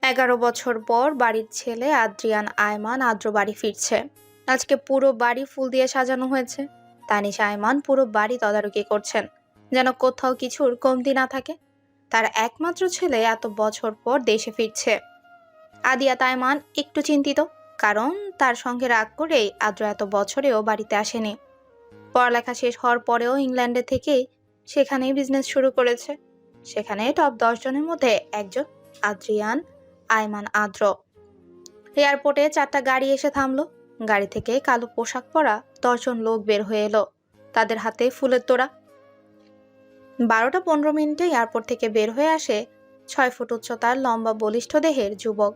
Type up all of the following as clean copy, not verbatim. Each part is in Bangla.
11 বছর পর বাড়ির ছেলে আদ্রিয়ান আয়মান আদ্র বাড়ি ফিরছে। আজকে পুরো বাড়ি ফুল দিয়ে সাজানো হয়েছে। তানিশা আয়মান পুরো বাড়ি তদারকি করছেন, যেন কোথাও কিছুর কমতি না থাকে। তার একমাত্র ছেলে এত বছর পর দেশে ফিরছে। আদিয়াত আয়মান একটু চিন্তিত, কারণ তার সঙ্গে রাগ করেই আদ্র এত বছরেও বাড়িতে আসেনি। পড়ালেখা শেষ হওয়ার পরেও ইংল্যান্ডে থেকে সেখানেই বিজনেস শুরু করেছে। সেখানে টপ 10 জনের মধ্যে একজন আদ্রিয়ান আয়মান আদ্র। এয়ারপোর্টে 4টা গাড়ি এসে থামলো। গাড়ি থেকে কালো পোশাক পরা 10 জন লোক বের হয়ে এলো, তাদের হাতে ফুলের তোড়া। 12টা 15 মিনিটে এয়ারপোর্ট থেকে বের হয়ে আসে 6 ফুট উচ্চতার লম্বা বলিষ্ঠ দেহের যুবক।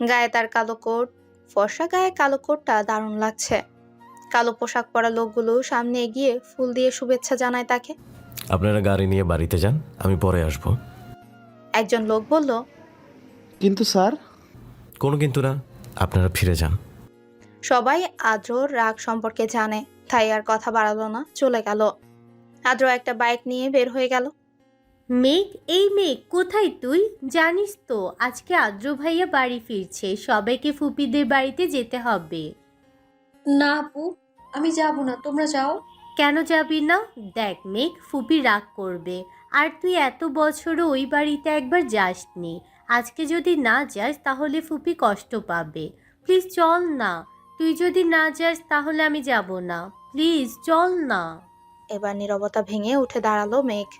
গায়ে তার কালো কোট, ফর্সা গায়ে কালো কোটটা দারুণ লাগছে। কালো পোশাক পরা লোকগুলো সামনে এগিয়ে ফুল দিয়ে শুভেচ্ছা জানায় তাকে। আপনারা গাড়ি নিয়ে বাড়িতে যান, আমি পরে আসব। একজন লোক বলল, কিন্তু স্যার। কোনো কিন্তু না, আপনারা ফিরে যান। সবাই আদ্রর রাগ সম্পর্কে জানে, তাই আর কথা বাড়ালো না, চলে গেল। আদ্র একটা বাইক নিয়ে বের হয়ে গেল। মেঘ, এই মেঘ, কোথায় তুই? জানিস তো আজকে আদ্র ভাইয়া বাড়ি ফিরছে, সবাইকে ফুপিদের বাড়িতে যেতে হবে। না আপু, আমি যাব না, তোমরা যাও। কেন যাবি না? দেখ মেঘ, ফুপি রাগ করবে। আর তুই এত বছরও ওই বাড়িতে একবার যাসনি। আজকে যদি না যাস তাহলে ফুপি কষ্ট পাবে। প্লিজ চল না। তুই যদি না যাস তাহলে আমি যাব না। প্লিজ চল না। এবার নীরবতা ভেঙে উঠে দাঁড়ালো মেঘ।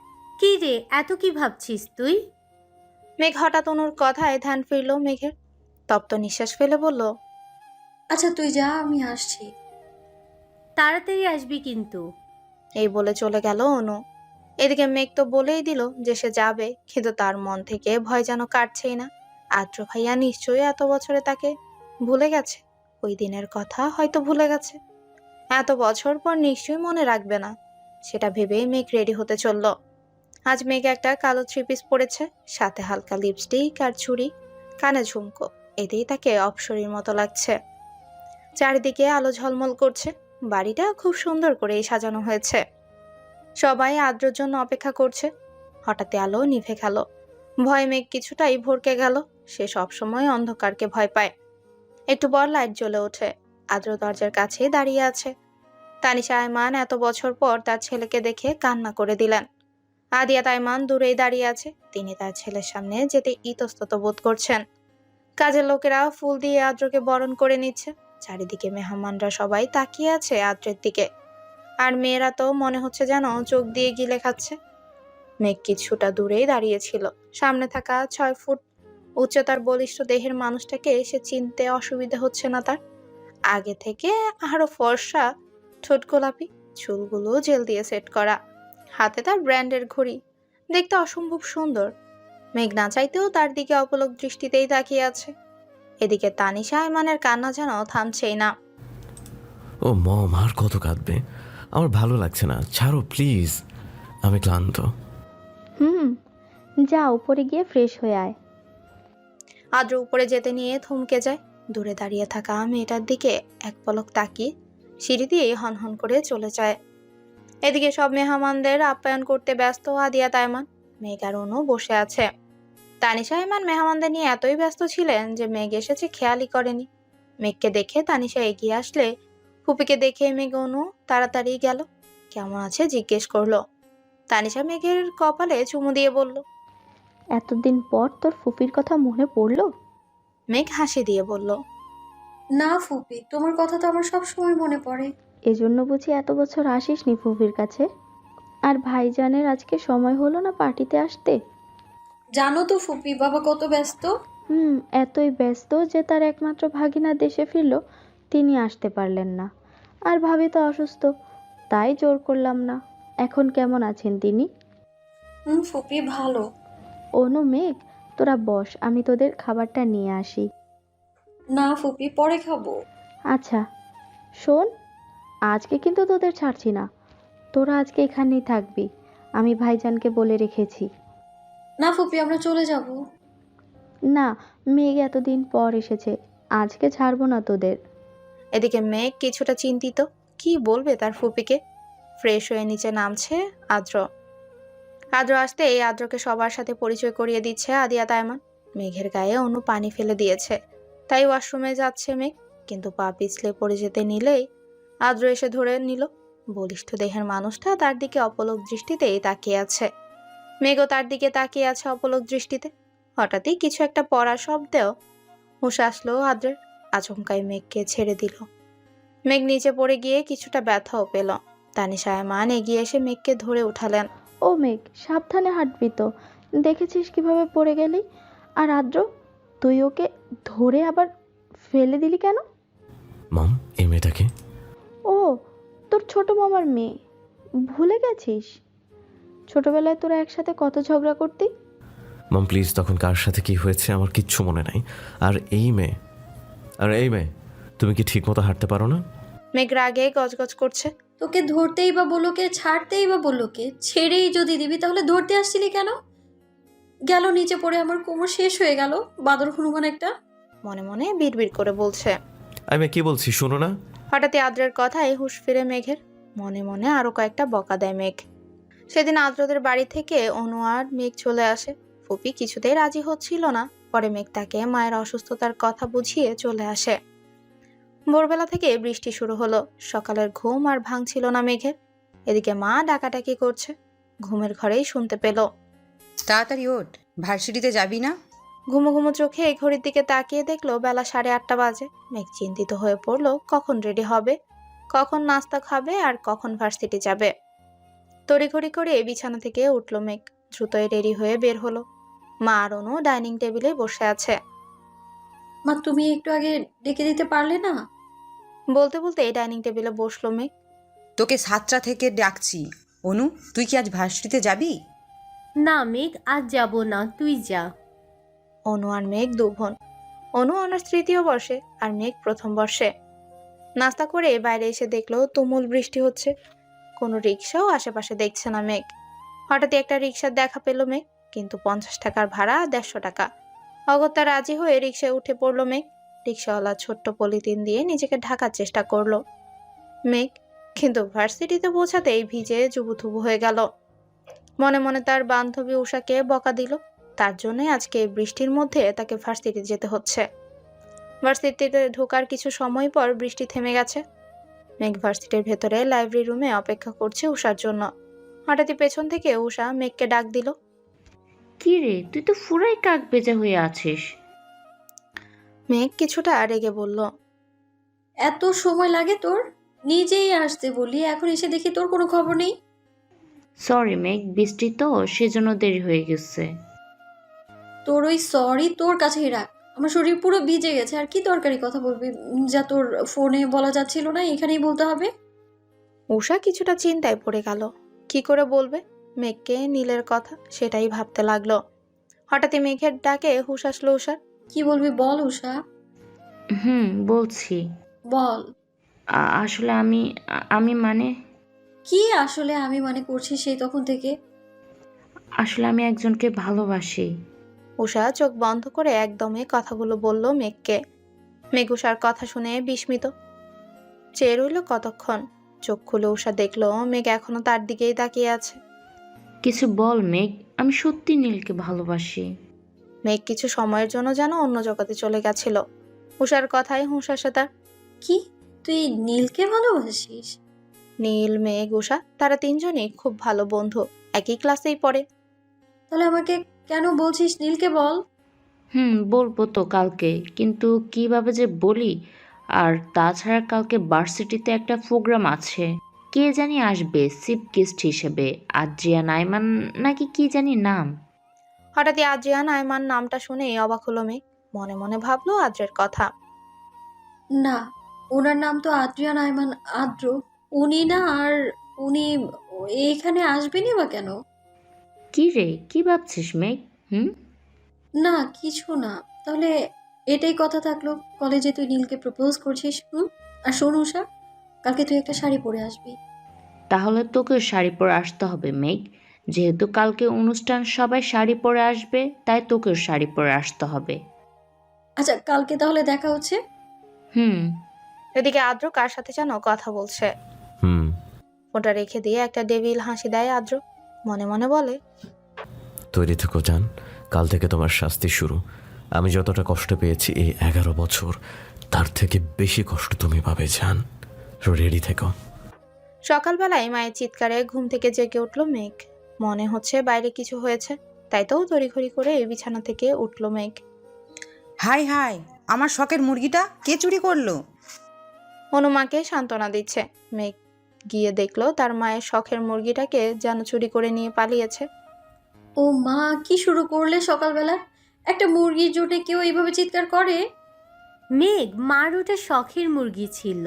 কি রে, এত কি ভাবছিস তুই? মেঘ হঠাৎ অনুর কথায় ধ্যান ফিরল মেঘের। তপ্ত নিঃশ্বাস ফেলে বলল, আচ্ছা তুই যা, আমি আসছি। তাড়াতাড়ি আসবি কিন্তু। এই বলে চলে গেল অনু। এদিকে মেঘ তো বলেই দিল যে সে যাবে, কিন্তু তার মন থেকে ভয় যেন কাটছেই না। আদ্র ভাইয়া নিশ্চয়ই এত বছরে তাকে ভুলে গেছে। ওই দিনের কথা হয়তো ভুলে গেছে। এত বছর পর নিশ্চয়ই মনে রাখবে না, সেটা ভেবেই মেঘ রেডি হতে চলল। আজ মেঘ একটা কালো 3 পিস পরেছে, সাথে হালকা লিপস্টিক আর চুড়ি, কানে ঝুমকো। এতেই তাকে অপ্সরীর মতো লাগছে। চারিদিকে আলো ঝলমল করছে। বাড়িটা খুব সুন্দর করেই সাজানো হয়েছে। সবাই আদ্রর জন্য অপেক্ষা করছে। হঠাৎ আলো নিভে গেল। ভয়ে মেঘ কিছুটাই ভরকে গেল। সে সবসময় অন্ধকারকে ভয় পায়। একটু পর লাইট জ্বলে ওঠে। আদ্র দরজার কাছে দাঁড়িয়ে আছে। তানিশা আয়মান এত বছর পর তার ছেলেকে দেখে কান্না করে দিলেন। আদিয়াত আয়মান দূরেই দাঁড়িয়ে আছে। তিনি তার ছেলের সামনে যেতে ইতস্তত বোধ করছেন। কাজের লোকেরা ফুল দিয়ে আদ্রকে বরণ করে নিচ্ছে। চারিদিকে মেহমানরা সবাই তাকিয়ে আছে আদ্রের দিকে। আর মেয়েরা তো মনে হচ্ছে যেন চোখ দিয়ে গিলে খাচ্ছে। মেঘ কিছুটা দূরেই দাঁড়িয়েছিল। সামনে থাকা 6 ফুট উচ্চতার বলিষ্ঠ দেহের মানুষটাকে সে চিনতে অসুবিধা হচ্ছে না তার। আগে থেকে আরো ফর্সা, ঠোঁট গোলাপি, চুলগুলো জেল দিয়ে সেট করা, হাতে তার ব্র্যান্ডের ঘড়ি, দেখতে অসম্ভব সুন্দর। মেঘ না চাইতেও তার দিকে অপলক দৃষ্টিতেই তাকিয়ে আছে। এদিকে তানিশা আয়মানের কান্না যেন থামছেই না। ও মম, আর কত কাঁদবে? আমার ভালো লাগছে না, ছাড়ো প্লিজ, আমি ক্লান্ত। যা উপরে গিয়ে ফ্রেশ হয়ে আয়। আদ্র উপরে যেতে নিয়ে থমকে যায়। দূরে দাঁড়িয়ে থাকা মেয়েটার দিকে এক পলক তাকিয়ে সিঁড়ি দিয়ে হনহন করে চলে যায়। এদিকে সব মেহমানদের আপ্যায়ন করতে ব্যস্ত আদিয়াত আয়মান। মেঘ আর অনু বসে আছে। তানিশা আয়মান মেহমানদের নিয়ে এতই ব্যস্ত ছিলেন যে মেঘ এসেছে খেয়ালই করেনি। মেঘকে দেখে তানিশা এগিয়ে আসলে ফুপিকে দেখে মেঘ অনু তাড়াতাড়ি গেল। কেমন আছে জিজ্ঞেস করলো। তানিশা মেঘের কপালে চুমু দিয়ে বলল, এতদিন পর তোর ফুপির কথা মনে পড়লো? মেঘ হাসি দিয়ে বলল, না ফুপি, তোমার কথা তো আমার সব সময় মনে পড়ে। এজন্য বুঝি এত বছর আসিসনি ফুপির কাছে? আর ভাইজানের আজকে সময় হলো না পার্টিতে আসতে? জানো তো ফুপি, বাবা কত ব্যস্ত। এতই ব্যস্ত যে তার একমাত্র ভাগিনা দেশে ফিরলো, তিনি আসতে পারলেন না। আর ভাবি তো অসুস্থ, তাই জোর করলাম না। এখন কেমন আছেন তিনি? ফুপি ভালো। অনু, মেঘ, তোরা বস, আমি তোদের খাবারটা নিয়ে আসি। না ফুপি, পরে খাবো। আচ্ছা শোন, আজকে কিন্তু তোদের ছাড়ছি না। তোরা আজকে এখানেই থাকবি, আমি ভাইজানকে বলে রেখেছি। না ফুপি, আমরা চলে যাব। না, মেঘ এতদিন পর এসেছে, আজকে ছাড়বো না তোদের। এদিকে মেঘ কিছুটা চিন্তিত, কি বলবে তার ফুপিকে। ফ্রেশ হয়ে নিচে নামছে আদ্র। আদ্র আসতে এই আদ্রকে সবার সাথে পরিচয় করিয়ে দিচ্ছে আদিয়াত আয়মান। মেঘের গায়ে অনু পানি ফেলে দিয়েছে, তাই ওয়াশরুমে যাচ্ছে মেঘ। কিন্তু পা পিছলে পড়ে যেতে নিলেই আদ্র এসে ধরে নিল। বলিষ্ঠ দেহের মানুষটা তার দিকে অপলক দৃষ্টিতেই তাকিয়ে আছে। মেঘও তার দিকে তাকিয়ে আছে অপলক দৃষ্টিতে। হঠাৎই কিছু একটা পড়ার শব্দেও হুঁশ আসলো আদ্রের। আচমকাই মেঘকে ছেড়ে দিল। মেঘ নিচে পড়ে গিয়ে কিছুটা ব্যথাও পেল। তানিশা আয়মান এগিয়ে এসে মেঘকে ধরে উঠালেন। ও মেঘ, সাবধানে হাঁটবি তো। দেখেছিস কিভাবে পড়ে গেলি? আর আদ্র, তুই ওকে ধরে আবার ফেলে দিলি কেন? মম, এই মেয়েটাকে। ও, তোর ছোট মামার মেয়ে। ভুলে গেছিস? ছোটবেলায় তোরা একসাথে কত ঝগড়া করতি। মম প্লিজ, তখন কার সাথে কি হয়েছে আমার কিচ্ছু মনে নাই। আর এই মেয়ে, তুমি কি ঠিক মতো হাঁটতে পারো না? মেঘ রাগে গজগজ করছে। তোকে ধরতেই বা বললো কে, ছাড়তেই বা বললো কে? ছেড়েই যদি দিবি তাহলে ধরতে আসছিলি কেন? গেল নিচে পড়ে আমার কোমর শেষ হয়ে গেল। বাদর হনুমান একটা। মনে মনে বিড়বিড় করে বলছে। আমি কি বলছি শোনো না? হঠাৎই আদ্রের কথায় হুঁশ ফিরে মেঘের। মনে মনে আরো কয়েকটা বকা দেয় মেঘ। সেদিন আদ্রদের বাড়ি থেকে অনু আর মেঘ চলে আসে। ফুপি কিছুতেই রাজি হচ্ছিল না। পরে মেঘ তাকে মায়ের অসুস্থতার কথা বুঝিয়ে চলে আসে। ভোরবেলা থেকে বৃষ্টি শুরু হলো। সকালের ঘুম আর ভাঙছিল না মেঘের। এদিকে মা ডাকাডাকি করছে। ঘুমের ঘরেই শুনতে পেল। তাড়াতাড়ি ওঠ, ভার্সিটিতে যাবি না? ঘুমো ঘুমো চোখে ঘড়ির দিকে তাকিয়ে দেখলো বেলা 8:30 বাজে। মেঘ চিন্তিত হয়ে পড়লো কখন রেডি হবে, কখন নাস্তা খাবে আর কখন ভার্সিটি যাবে। তড়িঘড়ি করে বিছানা থেকে উঠলো মেঘ। দ্রুতই রেডি হয়ে বের হলো। মা আর অনু ডাইনিং টেবিলে বসে আছে। মা, তুমি একটু আগে ডেকে দিতে পারলে না? বলতে বলতে ডাইনিং টেবিলে বসলো মেঘ। তোকে 7টা থেকে ডাকছি। অনু, তুই কি আজ ভার্সিটিতে যাবি? না মেঘ, আজ যাব না, তুই যা। অনু আর মেঘ দু বোন। অনু অনার্স 3য় বর্ষে আর মেঘ প্রথম বর্ষে। নাস্তা করে বাইরে এসে দেখলো তুমুল বৃষ্টি হচ্ছে। কোনো রিক্সাও আশেপাশে দেখছে না মেঘ। হঠাৎই একটা রিক্সার দেখা পেল মেঘ, কিন্তু 50 টাকার ভাড়া 150 টাকা। অগত্যা রাজি হয়ে রিক্সায় উঠে পড়লো মেঘ। রিক্সাওয়ালা ছোট্ট পলিথিন দিয়ে নিজেকে ঢাকার চেষ্টা করলো মেঘ, কিন্তু ভার্সিটিতে পৌঁছাতেই ভিজে জুবুথুবু হয়ে গেল। মনে মনে তার বান্ধবী উষাকে বকা দিল। তার জন্যই আজকে এই বৃষ্টির মধ্যে তাকে ভার্সিটি যেতে হচ্ছে। ভার্সিটিতে ঢোকার কিছু সময় পর বৃষ্টি থেমে গেছে। মেঘ ভার্সিটির ভেতরে লাইব্রেরি রুমে অপেক্ষা করছে উষার জন্য। হঠাৎই পেছন থেকে উষা মেঘকে ডাক দিল। কি রে, তুই তো পুরাই কাক বেজা হয়ে আছিস। মেঘ কিছুটা রেগে বলল। এত সময় লাগে তোর? নিজেই আসতে বলি, এখন এসে দেখি তোর কোনো খবর নেই। সরি মেঘ, বৃষ্টি তো সেজন্য দেরি হয়ে গেছে। তোর ওই সরি তোর কাছেই রাখ। আমার শরীর পুরো ভিজে গেছে। আর কি দরকারি কথা বলবি যা তোর ফোনে বলা যাচ্ছিল না, এখানেই বলতে হবে? উষা কিছুটা চিন্তায় পড়ে গেল। কি করে বলবে মেঘকে নীলের কথা, সেটাই ভাবতে লাগলো। হঠাৎই মেঘের ডাকে হুঁশ আসলো উষার। কি বলবি বল উষা, বলছি। বল। আসলে আমি মানে কি আসলে আমি মানে করছি সেই তখন থেকে? আসলে আমি একজনকে ভালোবাসি। উষা চোখ বন্ধ করে একদমে কথাগুলো বলল মেঘকে। মেঘ উষার কথা শুনে বিস্মিত চেয়ে রইল কতক্ষণ। চোখ খুলে উষা দেখলো মেঘ এখনো তার দিকেই তাকিয়ে আছে। কিছু বল মেঘ, আমি সত্যি নীলকে ভালোবাসি। মেঘ কিছু সময়ের জন্য যেন অন্য জগতে চলে গেছিল। উষার কথায় হুঁশ আসে তার। কি, তুই নীলকে ভালোবাসিস? নীল, মেঘ, উষা তারা তিনজনই খুব ভালো বন্ধু। একই ক্লাসেই পড়ে। তাহলে আমাকে কেন বলছিস? নীলকে বল। বলবো তো কালকে, কিন্তু কিভাবে যে বলি। আর তাছাড়া কালকে ভার্সিটিতে একটা প্রোগ্রাম আছে। কে জানি আসবে চিফ গেস্ট হিসেবে, আদ্রিয়া নাইমান নাকি কি জানি নাম। হঠাৎই আদ্রিয়ান আয়মান নামটা শুনেই অবাক হলো মেঘ। মনে মনে ভাবলো আদ্রের কথা। না, ওনার নাম তো আদ্রিয়ান আয়মান আদ্র। উনি না। আর উনি এইখানে আসবেনই বা কেন? কি রে, কি ভাবছিস মেঘ? না, কিছু না। তাহলে এটাই কথা থাকলো, কলেজে তুই নীলকে প্রপোজ করছিস। আর শোন উষা, কালকে তুই একটা শাড়ি পরে আসবি। তাহলে তোকেও শাড়ি পরে আসতে হবে মেঘ। যেহেতু কালকে অনুষ্ঠান, সবাই শাড়ি পরে আসবে, তাই তোকেও শাড়ি পরে আসতে হবে। আচ্ছা, কালকে তাহলে দেখা হচ্ছে। হুম এদিকে আদ্র কার সাথে যেন কথা বলছে। হুম। ফোনটা রেখে দিয়ে একটা ডেভিল হাসি দেয় আদ্র। মনে মনে বলে, তৈরি থেকো জান, কাল থেকে তোমার শাস্তি শুরু। আমি যতটা কষ্ট পেয়েছি এই 11 বছর, তার থেকে বেশি কষ্ট তুমি পাবে জান। রেডি থেকো। সকালবেলায় মায়ের চিৎকারে ঘুম থেকে জেগে উঠল মেঘ। মনে হচ্ছে বাইরে কিছু হয়েছে, তাই তো তড়িঘড়ি করে বিছানা থেকে উঠল মেঘ। হাই হাই, আমার শখের মুরগিটা কে চুরি করলো? অনুমাকে সান্ত্বনা দিচ্ছে। মেঘ গিয়ে দেখলো তার মায়ের শখের মুরগিটাকে যেন চুরি করে নিয়ে পালিয়েছে। ও মা, কি শুরু করলে সকালবেলা? একটা মুরগির জন্য কেউ এইভাবে চিৎকার করে? মেঘ, মার ওটা শখের মুরগি ছিল।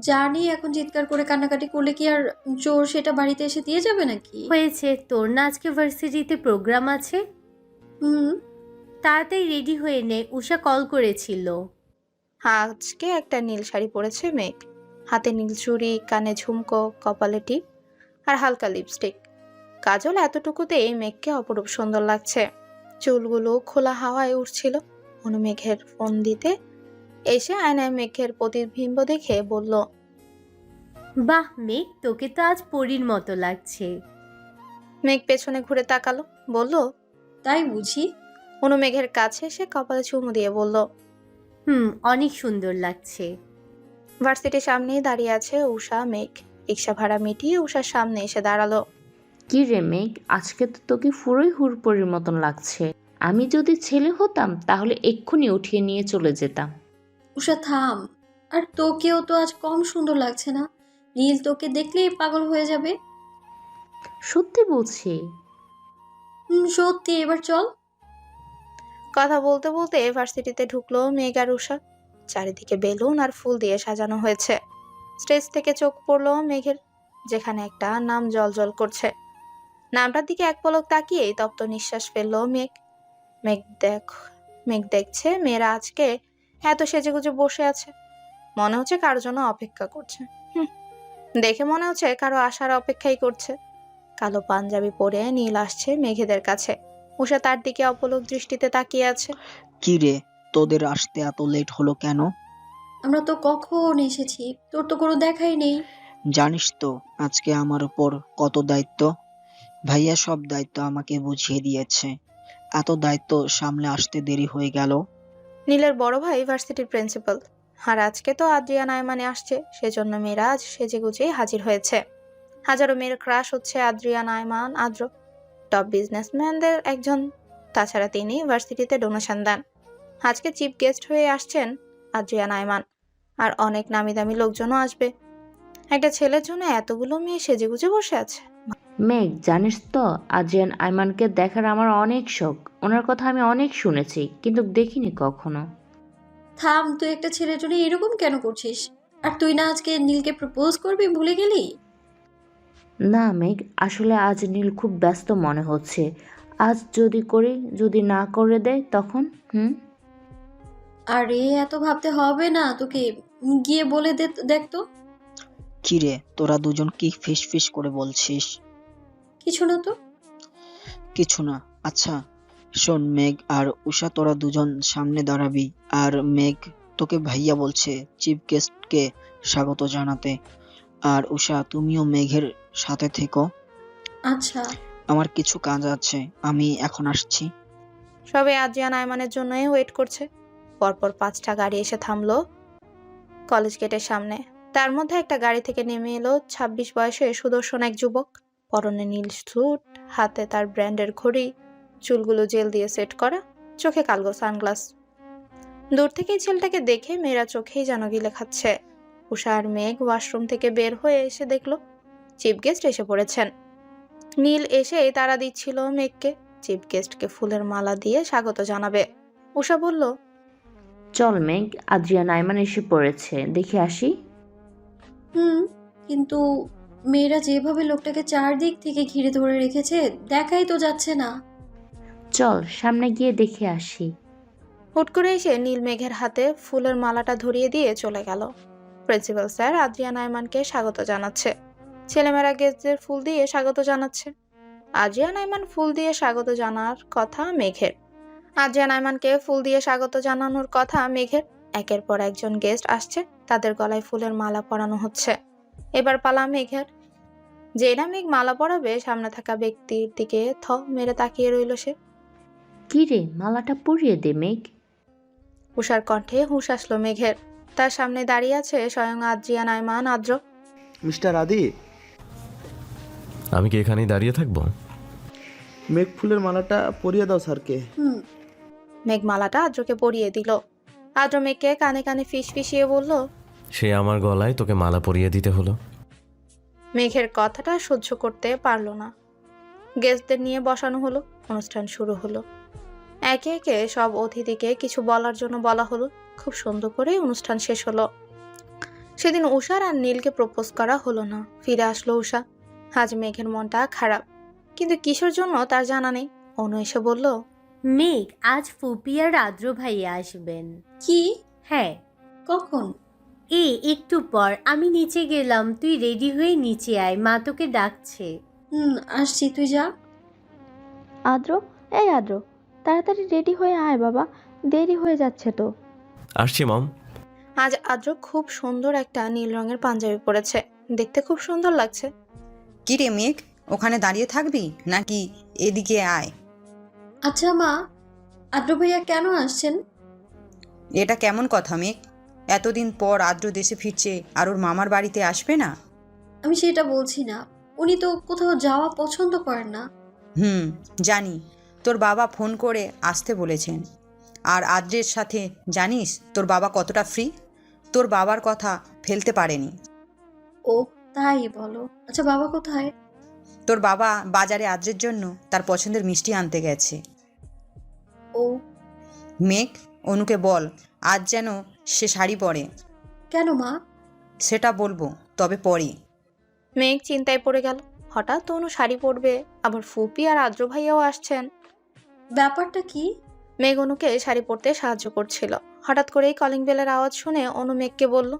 জানি, এখন চিৎকার করে কান্নাকাটি করলে কি আর চোর সেটা বাড়িতে এসে দিয়ে যাবে নাকি? হয়েছে, তোর না আজকে ভার্সিটিতে প্রোগ্রাম আছে? হুম। তাড়াতাড়ি রেডি হয়ে নে, উষা কল করেছিল। আজকে একটা নীল শাড়ি পরেছে মেঘ। হাতে নীল চুড়ি, কানে ঝুমকো, কপালে টিপ আর হালকা লিপস্টিক। কাজল এতটুকুতেই মেঘকে অপরূপ সুন্দর লাগছে। চুলগুলো খোলা হাওয়ায় উঠছিল। অনু মেঘের ফোন দিতে এসে আয়নায় মেঘের প্রতিবিম্ব দেখে বলল, বাহ মেঘ, তোকে তো আজ পরীর মতো লাগছে। মেঘ পেছনে ঘুরে তাকালো, বলল, তাই বুঝি? অনু মেঘের কাছে এসে কপালে চুমু দিয়ে বলল, অনেক সুন্দর লাগছে। ভার্সিটির সামনেই দাঁড়িয়ে আছে উষা মেঘ। রিক্সা ভাড়া মিটিয়ে উষার সামনে এসে দাঁড়ালো। কি রে মেঘ, আজকে তো তোকে পুরোই হুড়পড়ির মতন লাগছে। আমি যদি ছেলে হতাম তাহলে এক্ষুনি উঠিয়ে নিয়ে চলে যেতাম। উষা থাম। আর তোকেও তো আজ কম সুন্দর লাগছে না। নীল তোকে দেখলেই পাগল হয়ে যাবে। সত্যি বলছি। সত্যি, এবার চল। কথা বলতে বলতে ভার্সিটিতে ঢুকলো মেঘ আর উষা। চারিদিকে বেলুন আর ফুল দিয়ে সাজানো হয়েছে। স্টেজ থেকে চোখ পড়লো মেঘের, যেখানে একটা নাম জলজল করছে। নামটার দিকে এক পলক তাকিয়েই তপ্ত নিঃশ্বাস ফেললো মেঘ। মেঘ দেখছে মেয়েরা আজকে এত সেজেগুজে বসে আছে। মনে হচ্ছে কারোর জন্য অপেক্ষা করছে। দেখে মনে হচ্ছে কারো আসার অপেক্ষাই করছে। কালো পাঞ্জাবি পরে নীল আসছে মেঘেদের কাছে। উষা তার দিকে অপলক দৃষ্টিতে তাকিয়ে আছে। কি রে, তোদের আসতে এত লেট হলো কেন? আমরা তো কখন এসেছি, তোর তো কোনো দেখাই নেই। জানিস তো আজকে আমার উপর কত দায়িত্ব। ভাইয়া সব দায়িত্ব আমাকে বুঝিয়ে দিয়েছে। এত দায়িত্ব সামলে আসতে দেরি হয়ে গেল। নীলের বড় ভাই ভার্সিটির প্রিন্সিপাল, আর আজকে তো আদ্রিয়ান আয়মানে আসছে, সেজন্য মেয়েরা আজ সেজেগুজেই হাজির হয়েছে। হাজারো মেয়ের ক্রাশ হচ্ছে আদ্রিয়ান আয়মান আদ্র, টপ বিজনেসম্যানদের একজন। তাছাড়া তিনি ভার্সিটিতে ডোনেশন দেন। আজকে চিফ গেস্ট হয়ে আসছেন আদ্রিয়ান আয়মান, আর অনেক নামি দামি লোকজনও আসবে। একটা ছেলের জন্য এতগুলো মেয়ে সেজেগুজে বসে আছে। মেঘ, জানিস তো আদ্রিয়ান আইমানকে দেখার আমার অনেক শখ। ওনার কথা আমি অনেক শুনেছি, কিন্তু দেখিনি কখনো। থাম, তুই একটা ছেলের জন্য এরকম কেন করছিস? আর তুই না আজকে নীলকে প্রপোজ করবি, ভুলে গেলি? না মেঘ, আসলে আজ নীল খুব ব্যস্ত মনে হচ্ছে। আজ যদি করি, যদি না করে দেয় তখন? আরে এত ভাবতে হবে না তোকে, গিয়ে বলে দেখ তো। কি রে, তোরা দুজন কি ফিস ফিস করে বলছিস? কিছু না তো। কিছু না? আচ্ছা শোন মেঘ আর উষা, তোরা দুজন সামনে দাঁড়াবি। আর মেঘ, তোকে ভাইয়া বলছে চিফ গেস্টকে স্বাগত জানাতে। আর উষা, তুমিও মেঘের সাথে থেকো। আচ্ছা। আমার কিছু কাজ আছে, আমি এখন আসছি। সবে আদ্রিয়ান আয়মানের জন্যই ওয়েট করছে। পরপর 5টা গাড়ি এসে থামলো কলেজ গেটের সামনে। তার মধ্যে একটা গাড়ি থেকে নেমে এলো 26 বয়সের সুদর্শন এক যুবক। পরনে নীল স্যুট, হাতে তার ব্র্যান্ডের ঘড়ি, চুলগুলো জেল দিয়ে সেট করা, চোখে কালগো সানগ্লাস। দূর থেকেই ছেলেটাকে দেখে মেয়েরা চোখেই যেন গিলে খাচ্ছে। উষা আর মেঘ ওয়াশরুম থেকে বের হয়ে এসে দেখলো চিফ গেস্ট এসে পড়েছেন। নীল এসেই তাড়া দিচ্ছিল মেঘকে চিফ গেস্টকে ফুলের মালা দিয়ে স্বাগত জানাবে। উষা বলল, চল মেঘ, আদ্রিয়ান আইমান এসে পড়েছে, দেখে আসি। কিন্তু মেয়েরা যেভাবে লোকটাকে চারদিক থেকে ঘিরে ধরে রেখেছে, দেখাই তো যাচ্ছে না। চল সামনে গিয়ে দেখে আসি। হুট করে এসে নীল মেঘের হাতে ফুলের মালাটা ধরিয়ে দিয়ে চলে গেল। প্রিন্সিপাল স্যার আদ্রিয়ান আয়মানকে স্বাগত জানাচ্ছে। ছেলেমেয়েরা গেস্টদের ফুল দিয়ে স্বাগত জানাচ্ছে। আদ্রিয়ান আয়মান ফুল দিয়ে স্বাগত জানার কথা মেঘের। আদ্রিয়ান আয়মানকে ফুল দিয়ে স্বাগত জানানোর কথা মেঘের। একের পর একজন গেস্ট আসছে, তাদের গলায় ফুলের মালা পরানো হচ্ছে। এবার পালা মেঘের। যে না মেঘ মালা পরাবে, সামনে থাকা ব্যক্তির দিকে থ মেরে তাকিয়ে রইল সে। কি রে, মালাটা পরিয়ে দে মেঘ। উষার কণ্ঠে হুঁশ আসলো মেঘের। তার সামনে দাঁড়িয়ে আছে স্বয়ং আদ্রিয়ান, আয়মান, আদ্র। মিস্টার আদি, আমি কি এখানেই দাঁড়িয়ে থাকবো? মেঘ ফুলের মালাটা পরিয়ে দাও স্যারকে। মেঘ মালাটা আদ্রকে পরিয়ে দিল। আদ্র মেঘকে কানে কানে ফিসফিসিয়ে বলল। সে আমার গলায় তোকে মালা পরিয়ে দিতে হলো। মেঘের কথাটা সহ্য করতে পারল না। গেস্টদের নিয়ে বসানো হলো। অনুষ্ঠান শুরু হলো। একে একে সব অতিথিকে কিছু বলার জন্য বলা হলো। খুব সুন্দর করে অনুষ্ঠান শেষ হলো। সেদিন উষার আর নীলকে প্রপোজ করা হলো না। ফিরে আসলো উষা। আজ মেঘের মনটা খারাপ, কিন্তু কিসের জন্য তার জানা নেই। অনু এসে বলল, মেঘ, আজ ফুপি আর আদ্র ভাইয়া আসবেন। কি? হ্যাঁ, কখন? একটু পর। আমি নিচে গেলাম, তুই রেডি হয়ে নিচে আয়, মা তোকে ডাকছে। আসছি, তুই যা। আদ্র, এই আদ্র, তাড়াতাড়ি রেডি হয়ে আয় বাবা, দেরি হয়ে যাচ্ছে তো। আসছি মম। আজ আদ্র খুব সুন্দর একটা নীল রঙের পাঞ্জাবি পরেছে। দেখতে খুব সুন্দর লাগছে। কি রে মেঘ, ওখানে দাঁড়িয়ে থাকবি নাকি এদিকে আয়? আচ্ছা মা, আদ্র ভাইয়া কেন আসছেন? এটা কেমন কথা মেঘ? এতদিন পর আদ্র দেশে ফিরছে আর ওর মামার বাড়িতে আসবে না? আমি সেটা বলছি না, উনি তো কোথাও যাওয়া পছন্দ করেন না। জানি, তোর বাবা ফোন করে আসতে বলেছেন। আর আদ্রের সাথে জানিস তোর বাবা কতটা ফ্রি, তোর বাবার কথা ফেলতে পারেনি। ও তাই বলো। আচ্ছা বাবা কোথায়? তোর বাবা বাজারে আদ্রের জন্য তার পছন্দের মিষ্টি আনতে গেছে। ও, মেঘ, অনুকে বল আজ যেন সে শাড়ি পরে। কেন মা? সেটা বলবো, তবে পরে। মেঘ চিন্তায় পড়ে গেল। হঠাৎ অনু শাড়ি পরবে, আবার ফুপি আর আদ্র ভাইয়াও আসছেন। ব্যাপারটা কি? মেঘ অনুকে শাড়ি পরতে সাহায্য করছিল। হঠাৎ করেই কলিং বেলের আওয়াজ শুনে অনু মেঘকে বলল,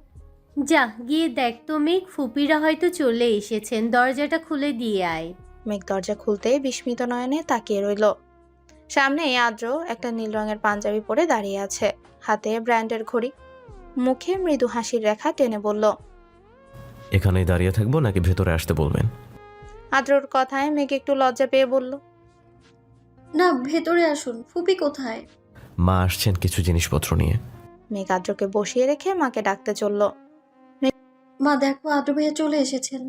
যা গিয়ে দেখ তো মেঘ, ফুপিরা হয়তো চলে এসেছেন, দরজাটা খুলে দিয়ে আয়। মেঘ দরজা খুলতে বিস্মিত নয়নে তাকিয়ে রইল। সামনে আদ্র একটা নীল রঙের পাঞ্জাবি পরে দাঁড়িয়ে আছে, হাতে ব্র্যান্ডের ঘড়ি। মুখে মৃদু হাসির রেখা টেনে বলল, এখানেই দাঁড়িয়ে থাকবো নাকি ভেতরে আসতে বলবেন? আদ্রর কথায় মেঘ একটু লজ্জা পেয়ে বলল, না, ভেতরে আসুন। ফুপি কোথায়? মা আসছেন কিছু জিনিসপত্র নিয়ে। মেঘ আদ্রকে বসিয়ে রেখে মাকে ডাকতে চলল। মা দেখো, আদ্র ভাইয়া চলে এসেছেন।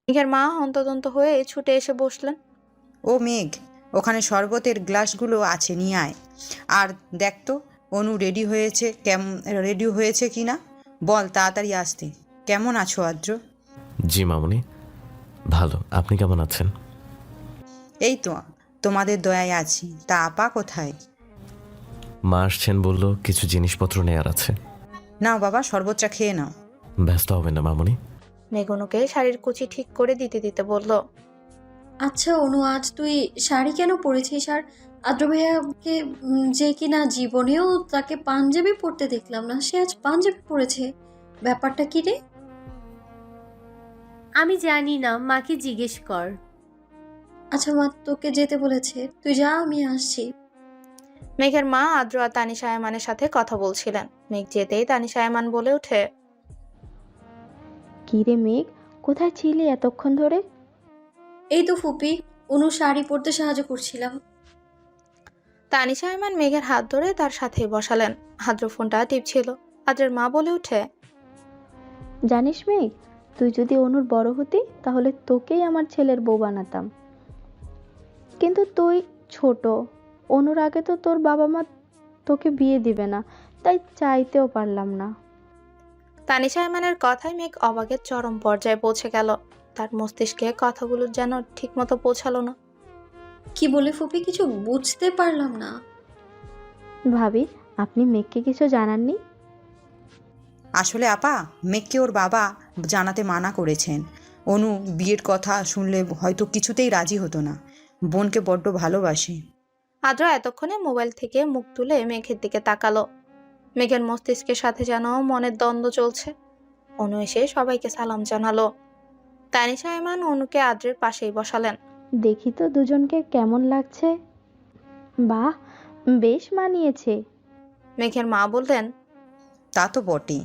মেঘের মা হন্তদন্ত হয়ে ছুটে এসে বসলেন। ও মেঘ, ওখানে শরবতের গ্লাসগুলো আছে, নিয়ে আয়। আর দেখ তো অনু রেডি হয়েছে কি না, বল তাড়াতাড়ি আসতে। কেমন আছো আদ্র? জি মামুনি, ভালো। আপনি কেমন আছেন? এই তো তোমাদের দয়ায় আছি। তা আপা কোথায়? মা আসছেন বলল কিছু জিনিসপত্র নেয়ার আছে। নাও বাবা, শরবতটা খেয়ে নাও। ব্যস্ত হবেন না মামুনি। মেঘ অনুকে শাড়ির কুচি ঠিক করে দিতে দিতে বলল, আচ্ছা অনু, আজ তুই শাড়ি কেন পরেছিস? আর আদ্র ভাইয়াকে যে কিনা জীবনেও তাকে পাঞ্জাবি পরতে দেখলাম না, সে আজ পাঞ্জাবি পরেছে। ব্যাপারটা কি রে? আমি জানি না, মাকে জিজ্ঞেস কর। আচ্ছা মা তোকে যেতে বলেছে, তুই যা, আমি আসছি। মেঘের মা আদ্র আর তানিশা আয়মানের সাথে কথা বলছিলেন। মেঘ যেতেই তানিশা আয়মান বলে ওঠে, কি রে মেঘ, কোথায় ছিলি এতক্ষণ ধরে? এই তো ফুপি, অনু শাড়ি পরতে সাহায্য করছিলাম। তানিশা আয়মান মেঘের হাত ধরে তার সাথে বসালেন। আদ্র ফোনটা টিপছিল। আদ্রের মা বলে ওঠে, জানিস মেঘ, তুই যদি অনুর বড় হতি তাহলে তোকেই আমার ছেলের বউ বানাতাম। কিন্তু তুই ছোট, অনুর আগে তো তোর বাবা মা তোকে বিয়ে দিবে না, তাই চাইতেও পারলাম না। তানিশা আয়মানের কথায় মেঘ অবাকের চরম পর্যায়ে পৌঁছে গেল। তার মস্তিষ্কে কথাগুলো যেন ঠিক মতো পৌঁছালো না। কি বলে ফুপি, কিছু বুঝতে পারলাম না। ভাবি, আপনি মেঘকে কিছু জানাননি? আসলে আপা, মেঘকে ওর বাবা জানাতে মানা করেছেন। অনু বিয়ের কথা শুনলে হয়তো কিছুতেই রাজি হতো না। বোনকে বড্ড ভালোবাসে। আদ্র এতক্ষণে মোবাইল থেকে মুখ তুলে মেঘের দিকে তাকালো। মেঘের মস্তিষ্কের সাথে যেন মনের দ্বন্দ্ব চলছে। অনু এসে সবাইকে সালাম জানালো। তানিশা আয়মান অনুকে আদ্রের পাশেই বসালেন। দেখি তো দুজনকে কেমন লাগছে। বাহ, বেশ মানিয়েছে। মেঘের মা বললেন, তা তো বটেই।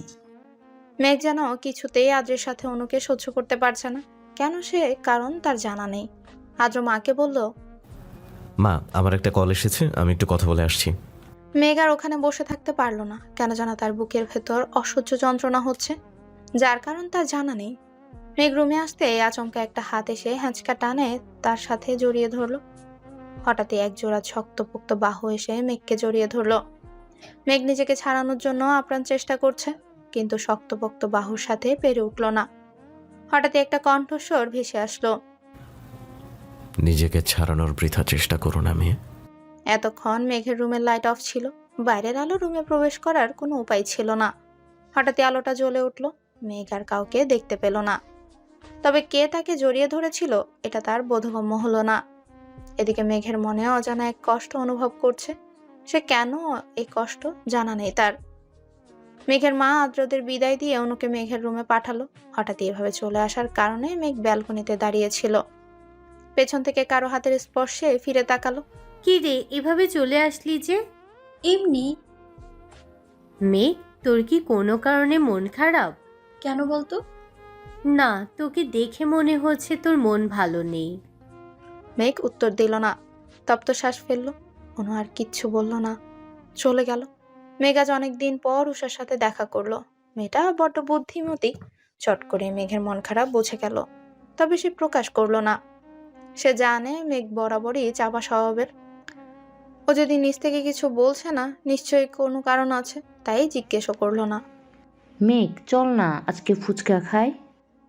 মেঘ যেন কিছুতেই আদ্রের সাথে অনুকে সহ্য করতে পারছে না। কেন সে কারণ তার জানা নেই। আদ্র মাকে বলল, মা, আমার একটা কল এসেছে, আমি একটু কথা বলে আসছি। মেঘ আর ওখানে বসে থাকতে পারলো না, কেন যেন তার বুকের ভেতর অসহ্য যন্ত্রণা হচ্ছে, যার কারণ তার জানা নেই। মেঘ রুমে আসতে আচমকা একটা হাত এসে হ্যাঁচকা টানে তার সাথে জড়িয়ে ধরলো। হঠাৎই এক জোড়া শক্তপোক্ত বাহু এসে মেঘকে জড়িয়ে ধরলো। মেঘ নিজেকে ছাড়ানোর জন্য আপ্রাণ চেষ্টা করছে, কিন্তু শক্তপোক্ত বাহুর সাথে পেরে উঠল না। হঠাৎই একটা কণ্ঠস্বর ভেসে আসলো। নিজেকে ছাড়ানোর বৃথা চেষ্টা করো না মেয়ে। এতক্ষণ মেঘের রুমের লাইট অফ ছিল, বাইরের আলো রুমে প্রবেশ করার কোনো উপায় ছিল না। হঠাৎই আলোটা জ্বলে উঠল, মেঘ আর কাউকে দেখতে পেল না। তবে কে তাকে জড়িয়ে ধরেছিল এটা তার বোধগম্য হলো না। এদিকে মেঘের মনে অজানা এক কষ্ট অনুভব করছে, সে কেন এই কষ্ট জানা নেই তার। মেঘের মা আদ্রদের বিদায় দিয়ে অনুকে মেঘের রুমে পাঠালো। হঠাৎ এভাবে চলে আসার কারণে মেঘ ব্যালকনিতে দাঁড়িয়েছিল। পেছন থেকে কারো হাতের স্পর্শে ফিরে তাকালো। কি রে, এভাবে চলে আসলি যে? এমনি। মেঘ, তোর কি কোনো কারণে মন খারাপ? কেন বলতো? না, তোকে দেখে মনে হচ্ছে তোর মন ভালো নেই। মেঘ উত্তর দিল না, তপ্ত শ্বাস ফেললো। অনু আর কিচ্ছু বলল না, চলে গেল। মেঘ আজ অনেকদিন পর উষার সাথে দেখা করলো। মেয়েটা বড্ড বুদ্ধিমতী, চট করে মেঘের মন খারাপ বুঝে গেল। তবে সে প্রকাশ করলো না। সে জানে মেঘ বরাবরই চাপা স্বভাবের। ও যদি নিজ থেকে কিছু বলছে না, নিশ্চয়ই কোনো কারণ আছে, তাই জিজ্ঞেসও করলো না। মেঘ, চল না আজকে ফুচকা খাই।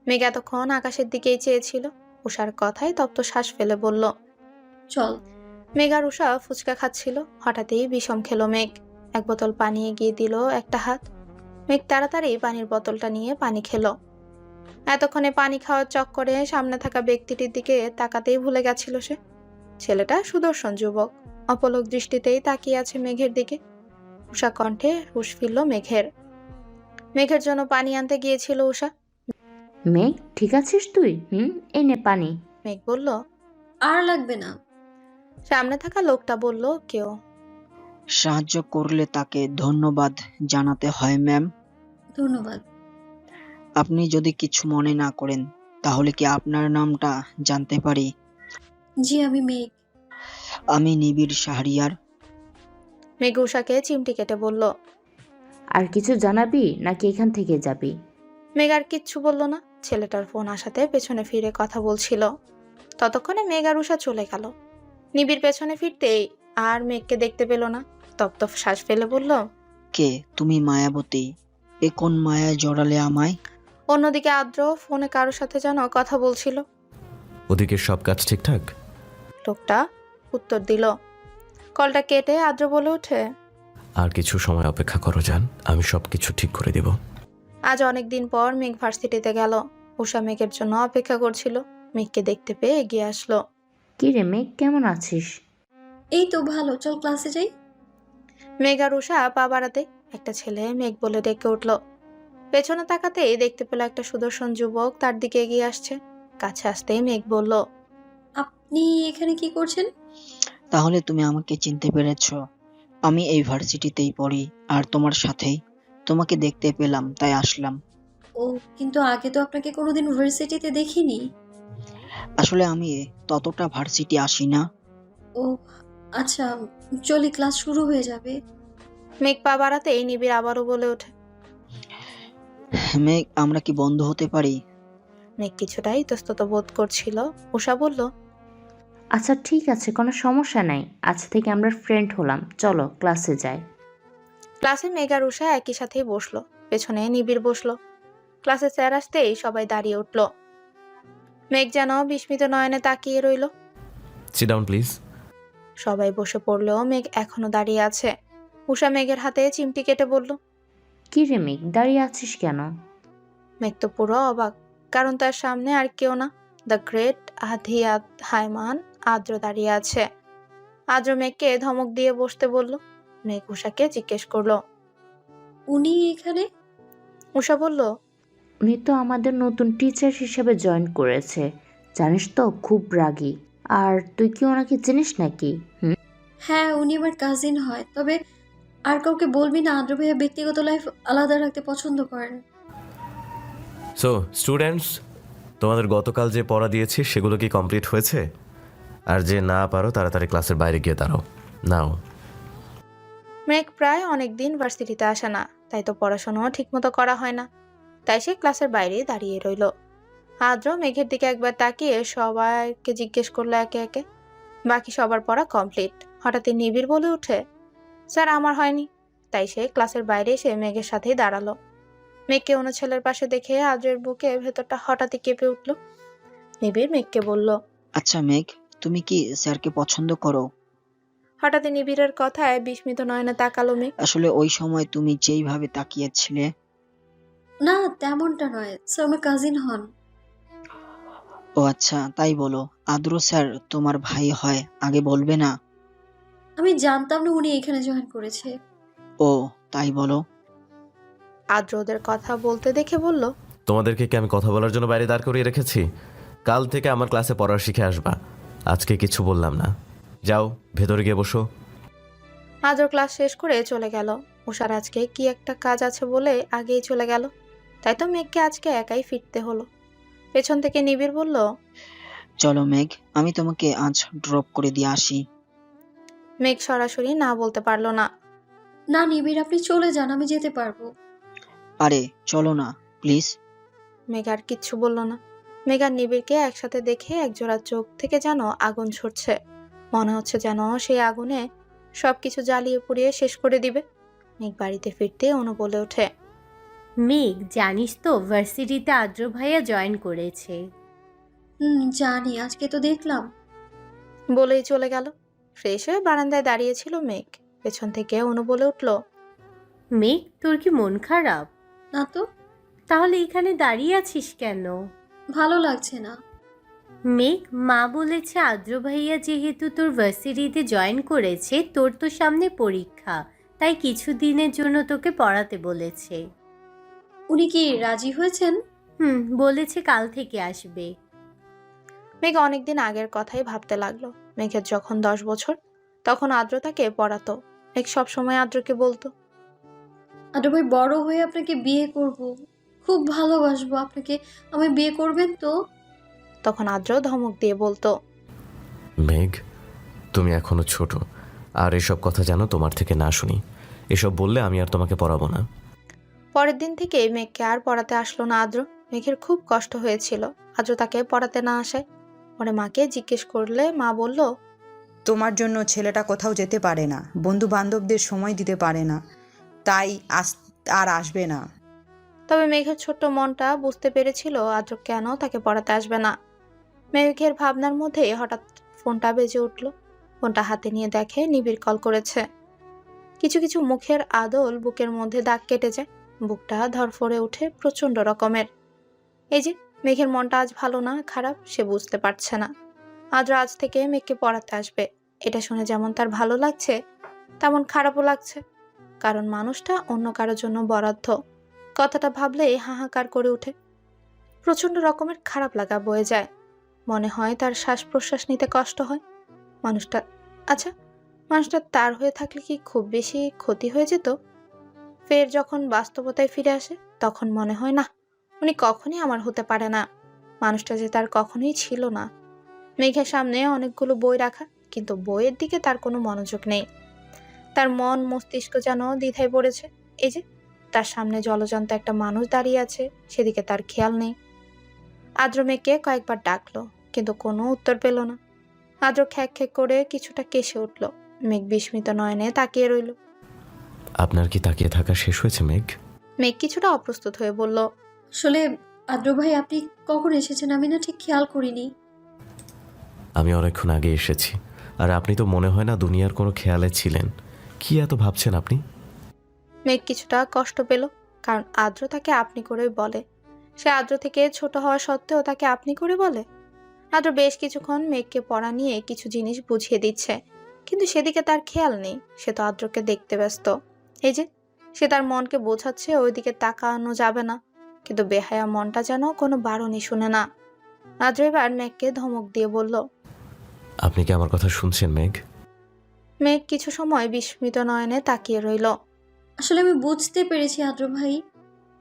মেঘ এতক্ষণ আকাশের দিকেই চেয়েছিল। উষার কথায় তপ্ত শ্বাস ফেলে বলল, চল। মেঘ আর উষা ফুচকা খাচ্ছিল। হঠাৎই বিষম খেলো মেঘ। এক বোতল পানি এগিয়ে দিল একটা হাত। মেঘ তাড়াতাড়ি পানির বোতলটা নিয়ে পানি খেলো। এতক্ষণে পানি খাওয়ার চক্করে সামনে থাকা ব্যক্তিটির দিকে তাকাতেই ভুলে গেছিল সে। ছেলেটা সুদর্শন যুবক, অপলক দৃষ্টিতেই তাকিয়ে আছে মেঘের দিকে। উষা কণ্ঠে হুঁশ ফিরল মেঘের। মেঘের জন্য পানি আনতে গিয়েছিল উষা। মেঘ, ঠিক আছিস তুই? এই নে পানি। মেঘ বলল, আর লাগবে না। সামনে থাকা লোকটা বলল, কেউ সাহায্য করলে তাকে ধন্যবাদ জানাতে হয় ম্যাম। ধন্যবাদ। আপনি যদি কিছু মনে না করেন তাহলে কি আপনার নামটা জানতে পারি? জি, আমি মেঘ। আমি নিবিড় শাহরিয়ার। মেঘ উষাকে চিমটি কেটে বলল। আর কিছু জানাবি নাকি এখান থেকে যাবি? মেঘ আর কিচ্ছু বলল না। ছেলেটার ফোন আসাতে পেছনে ফিরে কথা বলছিল। ততক্ষণে মেঘ আর উষা চলে গেল। নিবিড় পেছনে ফিরতেই আর মেঘকে দেখতে পেল না। তপ্ত শ্বাস ফেলে বলল, কে তুমি? মায়াবতী, এ কোন মায়ায় জড়ালে আমায়? অন্যদিকে আদ্র ফোনে কারোর সাথে যেন কথা বলছিল। ওদিকে সব কাজ ঠিকঠাক? লোকটা উত্তর দিল। কলটা কেটে আদ্র বলে ওঠে, আর কিছু সময় অপেক্ষা করো জান, আমি সব কিছু ঠিক করে দেব। আজ অনেকদিন পর মেঘ ভার্সিটিতে গেল। উষা মেঘের জন্য অপেক্ষা করছিল। মেঘকে দেখতে পেয়ে এগিয়ে আসলো। কি রে মেঘ, কেমন আছিস? এই তো ভালো, চল ক্লাসে যাই। মেঘ আর উষা পা বাড়াতে একটা ছেলে মেঘ বলে ডেকে উঠল। পেছনে তাকাতেই দেখতে পেল একটা সুদর্শন যুবক তার দিকে এগিয়ে আসছে। কাছে আসতেই মেঘ বলল, আপনি এখানে কি করছেন? তাহলে তুমি আমাকে চিনতে পেরেছ। আমি এই ভার্সিটিতেই পড়ি আর তোমার সাথেই। তোমাকে দেখতে পেলাম তাই আসলাম। ও, কিন্তু আগে তো আপনাকে কোনোদিন ভার্সিটিতে দেখিনি। আসলে আমি ততটা ভার্সিটি আসি না। ও আচ্ছা, চলি, ক্লাস শুরু হয়ে যাবে। মেঘ পা বাড়াতেই নিবিড় আবারও বলে ওঠে। মেঘ, আমরা কি বন্ধু হতে পারি? মেঘ কিছুটা ইতস্তত বোধ করছিল। উষা বলল, আচ্ছা ঠিক আছে, কোনো সমস্যা নাই, আজ থেকে আমরা ফ্রেন্ড হলাম, চলো ক্লাসে যাই। ক্লাসে মেঘ আর উষা একই সাথেই বসলো। পেছনে নিবিড় বসলো। ক্লাসে স্যার আসতেই সবাই দাঁড়িয়ে উঠল। মেঘ যেন বিস্মিত নয়নে তাকিয়ে রইল। Sit down please. সবাই বসে পড়লেও মেঘ এখনো দাঁড়িয়ে আছে। উষা মেঘের হাতে চিমটি কেটে বলল। কি রে মেঘ, দাঁড়িয়ে আছিস কেন? মেঘ তো পুরো অবাক, কারণ তার সামনে আর কেউ না, দ্য গ্রেট আধিয়াত হাইমান আদ্র দাঁড়িয়ে আছে। আদ্র মেঘকে ধমক দিয়ে বসতে বলল। মেঘ উষাকে জিজ্ঞেস করলো। উনি এখানে? উষা বলল, উনি তো আমাদের নতুন টিচার হিসেবে জয়েন করেছে, জানিস তো, খুব রাগী। আর তুই কি ওনাকে চিনিস নাকি? হ্যাঁ, উনি আমার কাজিন হয়। তবে আর কাউকে বলবি না, আদ্র ভাইয়া ব্যক্তিগত লাইফ আলাদা রাখতে পছন্দ করেন। সো স্টুডেন্টস, তোমাদের গতকাল যে পড়া দিয়েছি সেগুলো কি কমপ্লিট হয়েছে? আর যে না পারো তাড়াতাড়ি ক্লাসের বাইরে গিয়ে দাঁড়াও। নাও। মেঘ প্রায় অনেক দিন ভার্সিটিতে আসে না, তাই তো পড়াশোনাও ঠিকমতো করা হয় না, তাই সে ক্লাসের বাইরে দাঁড়িয়ে রইল। আদ্র মেঘের দিকে একবার তাকিয়ে সবাইকে জিজ্ঞেস করলো একে একে। বাকি সবার পড়া কমপ্লিট। হঠাৎই নিবিড় বলে ওঠে, স্যার আমার হয়নি। তাই সে ক্লাসের বাইরে এসে মেঘের সাথেই দাঁড়ালো। মেঘকে অন্য ছেলের পাশে দেখে আদ্রের বুকে ভেতরটা হঠাৎই কেঁপে উঠল। নিবিড় মেঘকে বলল, আচ্ছা মেঘ, তুমি কি স্যারকে পছন্দ করো? হঠাৎই নিবিড়ের কথায় বিস্মিত নয়নে তাকালো মেঘ। আসলে ওই সময় তুমি যেইভাবে তাকিয়েছিলে। না, তেমনটা নয়, স্যার আমার কাজিন হন। ও আচ্ছা, তাই বলো। আদ্র স্যার তোমার ভাই হয়, আগে বলবে না? আমি জানতাম না উনি এখানে জয়েন করেছে। ও, তাই বলো। আদ্র ওদের কথা বলতে দেখে বলল, তোমাদেরকে কি আমি কথা বলার জন্য বাইরে দাঁড় করিয়ে রেখেছি? কাল থেকে আমার ক্লাসে পড়ার শিখে আসবা। আজকে কিছু বললাম না। যাও, ভেতরে গিয়ে বসো। আদ্র ক্লাস শেষ করে চলে গেল। উষার আজকে কি একটা কাজ আছে বলে আগেই চলে গেল, তাই তো মেঘকে আজকে একাই ফিরতে হলো। পেছন থেকে নিবিড় বলল, চলো মেঘ, আমি তোমাকে আজ ড্রপ করে দিয়ে আসি। মেঘ সরাসরি না বলতে পারলো না। না নিবিড়, আপনি চলে যান, আমি যেতে পারবো। আরে চলো না প্লিজ। মেঘ আর কিচ্ছু বলল না। মেঘ আর নিবিড়কে একসাথে দেখে একজোড়া চোখ থেকে যেন আগুন ছড়ছে। মনে হচ্ছে যেন সেই আগুনে সবকিছু জ্বালিয়ে পুড়িয়ে শেষ করে দিবে। মেঘ বাড়িতে ফিরতে অনু বলে ওঠে, মেঘ জানিস তো ভার্সিটিতে আদ্র ভাইয়া জয়েন করেছে। জানি, আজকে তো দেখলাম। বলেই চলে গেল। ফ্রেশ হয়ে বারান্দায় দাঁড়িয়েছিল মেঘ। পেছন থেকে অনু বলে উঠল, মেঘ তোর কি মন খারাপ? না তো, তাহলে এখানে দাঁড়িয়ে আছিস কেন? ভালো লাগছে না। মেঘ, মা বলেছে আদ্র ভাইয়া যেহেতু তোর ভার্সিটিতে জয়েন করেছে, তোর তো সামনে পরীক্ষা, তাই কিছুদিনের জন্য তোকে পড়াতে বলেছে। উনি কি রাজি হয়েছেন? বলেছে কাল থেকে আসবে। মেঘ অনেকদিন আগের কথাই ভাবতে লাগলো। মেঘের যখন 10 বছর, তখন আদ্র তাকে পড়াতো। মেঘ সবসময় আদ্রকে বলতো, আদ্র ভাই বড় হয়ে আপনাকে বিয়ে করব, খুব ভালোবাসবো আপনাকে, আমি বিয়ে করবেন তো? তখন আদ্র ধমক দিয়ে বলতো, মেঘ, তুমি এখনো ছোট, আর এসব কথা যেন তোমার থেকে না শুনি। এসব বললে আমি আর তোমাকে পড়াবো না। পরের দিন থেকে মেঘকে আর পড়াতে আসলো না আদ্র। মেঘের খুব কষ্ট হয়েছিল আদ্র তাকে পড়াতে না আসায়। পরে মাকে জিজ্ঞেস করলে মা বলল, তোমার জন্য ছেলেটা কোথাও যেতে পারে না, বন্ধু বান্ধবদের সময় দিতে পারে না, তাই আর আসবে না। তবে মেঘের ছোট্ট মনটা বুঝতে পেরেছিল আদ্র কেন তাকে পড়াতে আসবে না। মেঘের ভাবনার মধ্যে হঠাৎ ফোনটা বেজে উঠল। ফোনটা হাতে নিয়ে দেখে নিবিড় কল করেছে। কিছু কিছু মুখের আদল বুকের মধ্যে দাগ কেটে যায়। বুকটা ধরফরে ওঠে প্রচন্ড রকমের। এই যে মেঘের মনটা আজ ভালো না খারাপ সে বুঝতে পারছে না। আদ্র আজ থেকে মেঘকে পড়াতে আসবে, এটা শুনে যেমন তার ভালো লাগছে তেমন খারাপও লাগছে। কারণ মানুষটা অন্য কারোর জন্য বরাদ্দ। কথাটা ভাবলেই হাহাকার করে ওঠে। প্রচন্ড রকমের খারাপ লাগা বয়ে যায়। মনে হয় তার শ্বাস প্রশ্বাস নিতে কষ্ট হয়। মানুষটা তার হয়ে থাকলে কি খুব বেশি ক্ষতি হয়ে যেত? ফের যখন বাস্তবতায় ফিরে আসে তখন মনে হয় না, উনি কখনই আমার হতে পারে না। মানুষটা যে তার কখনোই ছিল না। মেঘের সামনে অনেকগুলো বই রাখা, কিন্তু বইয়ের দিকে তার কোনো মনোযোগ নেই। তার মন মস্তিষ্ক যেন দ্বিধায় পড়েছে। এই যে তার সামনে জলজন্ত একটা মানুষ দাঁড়িয়ে আছে, সেদিকে তার খেয়াল নেই। আদ্র মেঘকে কয়েকবার ডাকলো, কিন্তু কোনো উত্তর পেল না। আদ্র খ্যাক খ্যাক করে কিছুটা কেসে উঠল। মেঘ বিস্মিত নয়নে তাকিয়ে রইল। আপনার কি তাকিয়ে থাকা শেষ হয়েছে মেঘ? মেঘ কিছুটা অপ্রস্তুত হয়ে বলল, আসলে আদ্র ভাই আপনি কখন এসেছেন আমি না ঠিক খেয়াল করিনি। আমি অনেকক্ষণ আগে এসেছি, আর আপনি তো মনে হয় না দুনিয়ার কোনো খেয়ালে ছিলেন। কি এত ভাবছেন আপনি? মেঘ কিছুটা কষ্ট পেল, কারণ আদ্র তাকে আপনি করেই বলে। সে আদ্র থেকে ছোট হওয়া সত্ত্বেও তাকে আপনি করে বলে। আদ্র বেশ কিছুক্ষণ মেঘকে পড়া নিয়ে কিছু জিনিস বুঝিয়ে দিচ্ছে, কিন্তু সেদিকে তার খেয়াল নেই। সে তো আদ্রকে দেখতে ব্যস্ত। এই যে সে তার মনকে বোঝাচ্ছে ওইদিকে তাকানো যাবে না, কিন্তু বেহায়া মনটা যেন কোনো বারণই শুনে না। আদ্র এবার মেঘকে ধমক দিয়ে বলল, আপনি কি আমার কথা শুনছেন মেঘ? মেঘ কিছু সময় বিস্মিত নয়নে তাকিয়ে রইল। আসলে আমি বুঝতে পেরেছি আদ্র ভাই।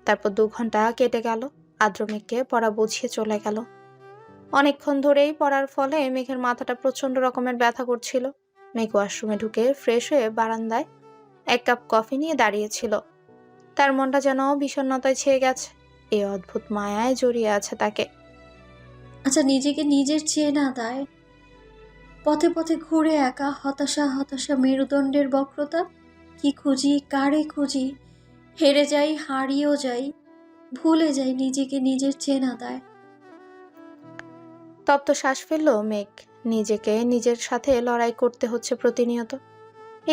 তারপর 2 ঘন্টা কেটে গেল। আদ্র মেঘকে পড়া বুঝিয়ে চলে গেল। অনেকক্ষণ ধরেই পড়ার ফলে মেঘের মাথাটা প্রচন্ড রকমের ব্যথা করছিল। মেঘ ওয়াশরুমে ঢুকে ফ্রেশ হয়ে বারান্দায় এক কাপ কফি নিয়ে দাঁড়িয়েছিল। তার মনটা যেন বিষণ্ণতায় ছেয়ে গেছে। এই অদ্ভুত মায়ায় জড়িয়ে আছে তাকে। আচ্ছা, নিজেকে নিজের চেয়ে না দেয়, পথে পথে ঘুরে একা হতাশা হতাশা মেরুদণ্ডের বক্রতা। কি খুঁজি, কারে খুঁজি, হেরে যাই, হারিয়েও যাই, ভুলে যাই নিজেকে নিজের চেনা দেয়। তপ্ত শ্বাস ফেলল মেঘ। নিজেকে নিজের সাথে লড়াই করতে হচ্ছে প্রতিনিয়ত।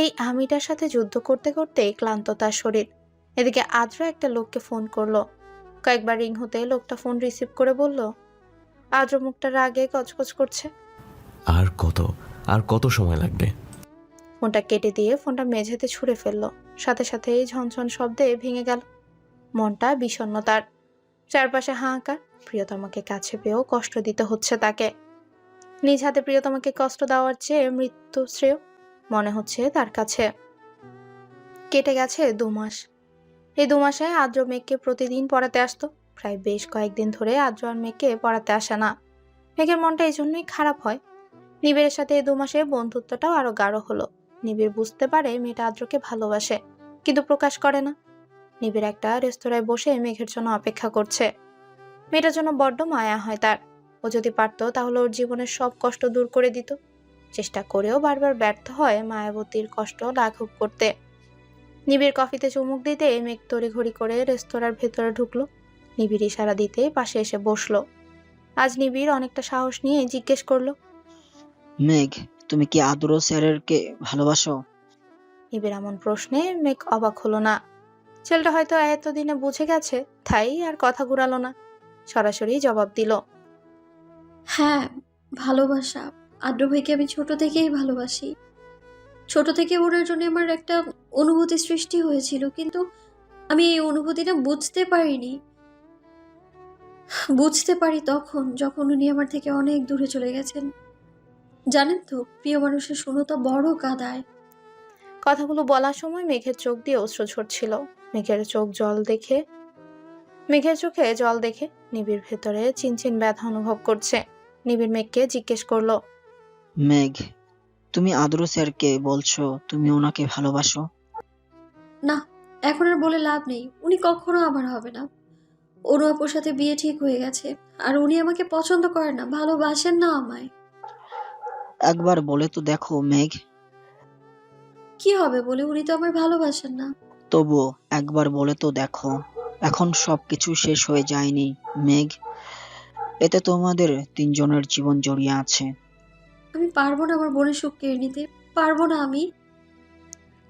এই আমিটার সাথে যুদ্ধ করতে করতে ক্লান্ত তার শরীর। এদিকে আদ্র একটা লোককে ফোন করলো। কয়েকবার রিং হতে লোকটা ফোন রিসিভ করে বলল। আদ্র মুখটা রাগে কচকচ করছে। আর কত সময় লাগবে? ফোনটা কেটে দিয়ে ফোনটা মেঝেতে ছুঁড়ে ফেললো। সাথে সাথেই ঝনঝন শব্দে ভেঙে গেল। মনটা বিষণ্ণ তার। চারপাশে হাহাকার। প্রিয়তমাকে কাছে পেয়েও কষ্ট দিতে হচ্ছে তাকে। নিজ হাতে প্রিয়তমাকে কষ্ট দেওয়ার চেয়ে মৃত্যু শ্রেয় মনে হচ্ছে তার কাছে। কেটে গেছে 2 মাস। এই 2 মাসে আদ্র মেঘকে প্রতিদিন পড়াতে আসতো। প্রায় বেশ কয়েকদিন ধরে আদ্র আর মেঘকে পড়াতে আসে না। মেঘের মনটা এই জন্যই খারাপ হয়। নিবিড়ের সাথে এই 2 মাসে বন্ধুত্বটাও আরো গাঢ় হলো। নিবিড় বুঝতে পারে মেয়েটা আদ্রকে ভালোবাসে, কিন্তু প্রকাশ করে না। নিবিড় একটা রেস্তোরাঁয় বসে মেঘের জন্য অপেক্ষা করছে। মেয়েটার জন্য বড্ড মায়া হয় তার। ও যদি পারতো তাহলে ওর জীবনের সব কষ্ট দূর করে দিত। চেষ্টা করেও বারবার ব্যর্থ হয় মায়াবতীর কষ্ট লাঘব করতে। নিবিড় কফিতে চুমুক দিতে মেঘ তড়িঘড়ি করে রেস্তোরাঁর ভেতরে ঢুকলো। নিবিড় ইশারা দিতে পাশে এসে বসলো। আজ নিবিড় অনেকটা সাহস নিয়ে জিজ্ঞেস করলো। মেঘ, তুমি কি আদ্র স্যারেরকে ভালোবাসো? নিবিড় এমন প্রশ্নে মেঘ অবাক হলো না। ছেলেটা হয়তো এতদিনে বুঝে গেছে, তাই আর কথা ঘুরালো না। সরাসরি জবাব দিল। হ্যাঁ, ভালোবাসা। আদ্র ভাইকে আমি ছোট থেকেই ভালোবাসি। ছোট থেকে ওনার জন্য আমার একটা অনুভূতি সৃষ্টি হয়েছিল, কিন্তু আমি এই অনুভূতিটা বুঝতে পারি তখন যখন উনি আমার থেকে অনেক দূরে চলে গেছেন। জানেন তো, প্রিয় মানুষের শূন্যতা বড় কাঁদায়। কথাগুলো বলার সময় মেঘের চোখ দিয়ে অশ্রু ঝরছিল। মেঘের চোখে জল দেখে নিবিড় ভেতরে চিনচিন ব্যথা অনুভব করছে। নিবিড় মেঘকে জিজ্ঞেস করলো। মেঘ, তুমি আদ্র স্যারকে বলছো তুমি ওনাকে ভালোবাসো? না, এখন আর বলে লাভ নেই। উনি কখনো আমার হবে না। অনু আপুর সাথে বিয়ে ঠিক হয়ে গেছে, আর উনি আমাকে পছন্দ করেন না, ভালোবাসেন না আমায়। একবার বলে তো দেখো মেঘ। কি হবে বলে? উনি তো আমায় ভালোবাসেন না। তবুও একবার বলে তো দেখো। এখন সবকিছু শেষ হয়ে যায়নি মেঘ, এতে তোমাদের 3 জনের জীবন জড়িয়ে আছে। আমি পারবো না আমার বোনের সুখ কেড়ে নিতে, পারবো না আমি।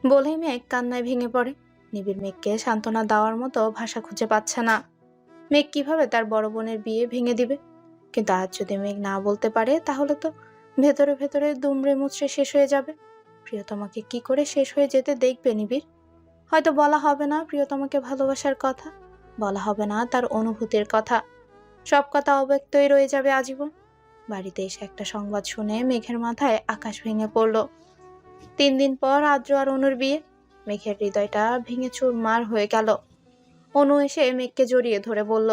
বলেই মেঘ কান্নায় ভেঙে পড়ে। নিবিড় মেঘকে সান্ত্বনা দেওয়ার মতো ভাষা খুঁজে পাচ্ছে না। মেঘ কিভাবে তার বড় বোনের বিয়ে ভেঙে দিবে? কিন্তু আজ যদি মেঘ না বলতে পারে তাহলে তো ভেতরে ভেতরে দুমড়ে মুচড়ে শেষ হয়ে যাবে। প্রিয়তমাকে কি করে শেষ হয়ে যেতে দেখবে নিবিড়? হয়তো বলা হবে না প্রিয়তমাকে ভালোবাসার কথা, বলা হবে না তার অনুভূতির কথা। সব কথা অব্যক্তই রয়ে যাবে আজীবন। বাড়িতে এসে একটা সংবাদ শুনে মেঘের মাথায় আকাশ ভেঙে পড়ল। 3 দিন পর আদ্র আর অনুর বিয়ে। মেঘের হৃদয়টা ভেঙে চুরমার হয়ে গেল। অনু এসে মেঘকে জড়িয়ে ধরে বলল।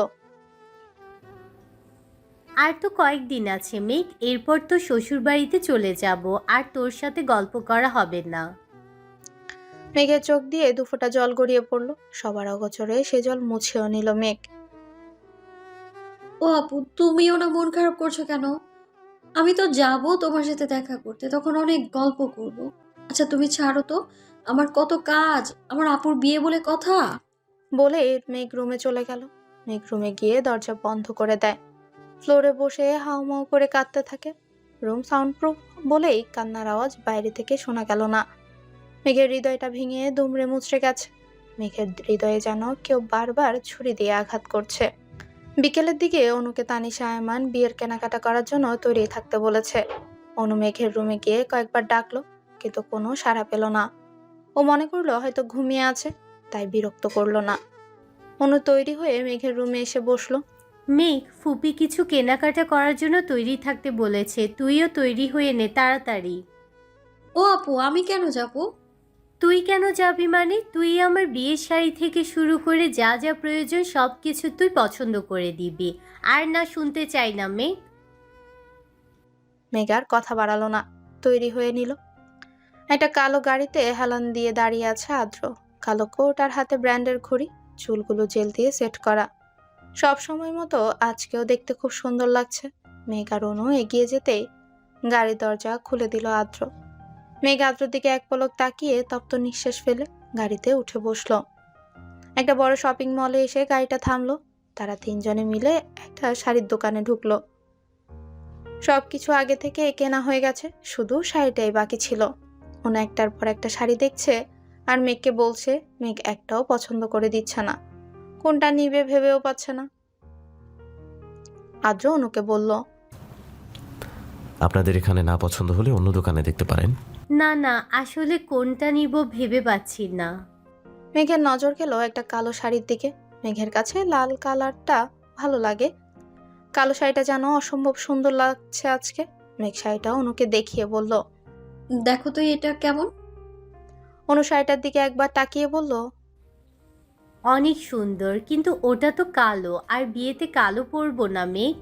আর তো কয়েকদিন আছে মেঘ, এরপর তো শ্বশুর বাড়িতে চলে যাব, আর তোর সাথে গল্প করা হবে না। মেঘের চোখ দিয়ে 2 ফোঁটা জল গড়িয়ে পড়ল। সবার অগোচরে সে জল মুছেও নিল মেঘ। ও আপু, তুমিও না মন খারাপ করছো কেন? আমি তো যাব তোমার সাথে দেখা করতে, তখন অনেক গল্প করব। আচ্ছা তুমি ছাড়ো তো, আমার কত কাজ, আমার আপুর বিয়ে বলে কথা। বলে মেঘ রুমে চলে গেল। মেঘ রুমে গিয়ে দরজা বন্ধ করে দেয়। ফ্লোরে বসে হাউমাউ করে কাঁদতে থাকে। রুম সাউন্ডপ্রুফ বলেই কান্নার আওয়াজ বাইরে থেকে শোনা গেল না। মেঘের হৃদয়টা ভেঙে দুমড়ে মুচড়ে গেছে। মেঘের হৃদয়ে যেন কেউ বারবার ছুরি দিয়ে আঘাত করছে। বিকেলের দিকে অনুকে তানিশা আয়মান বিয়ের কেনাকাটা করার জন্য তৈরি থাকতে বলেছে। অনু মেঘের রুমে গিয়ে কয়েকবার ডাকলো, কিন্তু কোনো সাড়া পেল না। ও মনে করলো হয়তো ঘুমিয়ে আছে, তাই বিরক্ত করলো না। অনু তৈরি হয়ে মেঘের রুমে এসে বসলো। মেঘ, ফুপি কিছু কেনাকাটা করার জন্য তৈরি থাকতে বলেছে, তুইও তৈরি হয়ে নে তাড়াতাড়ি। ও আপু, আমি কেন যাব? তুই কেন যাবি মানে? তুই আমার বিয়ের শাড়ি থেকে শুরু করে যা যা প্রয়োজন সব কিছু তুই পছন্দ করে দিবি। আর না শুনতে চাই না মেঘ। মেঘ আর কথা বাড়ালো না, তৈরি হয়ে নিল। একটা কালো গাড়িতে হেলান দিয়ে দাঁড়িয়ে আছে আদ্র। কালো কোট আর হাতে ব্র্যান্ডের ঘড়ি, চুলগুলো জেল দিয়ে সেট করা। সব সময় মতো আজকেও দেখতে খুব সুন্দর লাগছে। মেঘ আর অনু এগিয়ে যেতেই গাড়ির দরজা খুলে দিল আদ্র। মেঘ আদ্রর দিকে এক পলক তাকিয়ে তপ্ত নিঃশ্বাস ফেলে গাড়িতে উঠে বসলো। একটা বড় শপিং মলে এসে গাড়িটা থামলো। তারা তিনজনে মিলে একটা শাড়ির দোকানে ঢুকলো। সবকিছু আগে থেকে কেনা হয়ে গেছে, শুধু শাড়িটাই বাকি ছিল। অনু একটার পর একটা শাড়ি দেখছে আর মেঘকে বলছে। মেঘ একটাও পছন্দ করে দিচ্ছে না, কোনটা নিবে ভেবেও পাচ্ছে না। আদ্র অনুকে বলল, আপনাদের এখানে না পছন্দ হলে অন্য দোকানে দেখতে পারেন। না না, আসলে কোনটা নিব ভেবে পাচ্ছি না। মেঘের নজর গেল একটা কালো শাড়ির দিকে। মেঘের কাছে লাল কালারটা ভালো লাগে, কালো শাড়িটা যেন অসম্ভব সুন্দর লাগছে আজকে। মেঘ শাড়িটা অনুকে দেখিয়ে বলল। দেখো তো এটা কেমন। অনু শাড়িটার দিকে একবার তাকিয়ে বলল, অনেক সুন্দর, কিন্তু ওটা তো কালো, আর বিয়েতে কালো পরবো না মেঘ।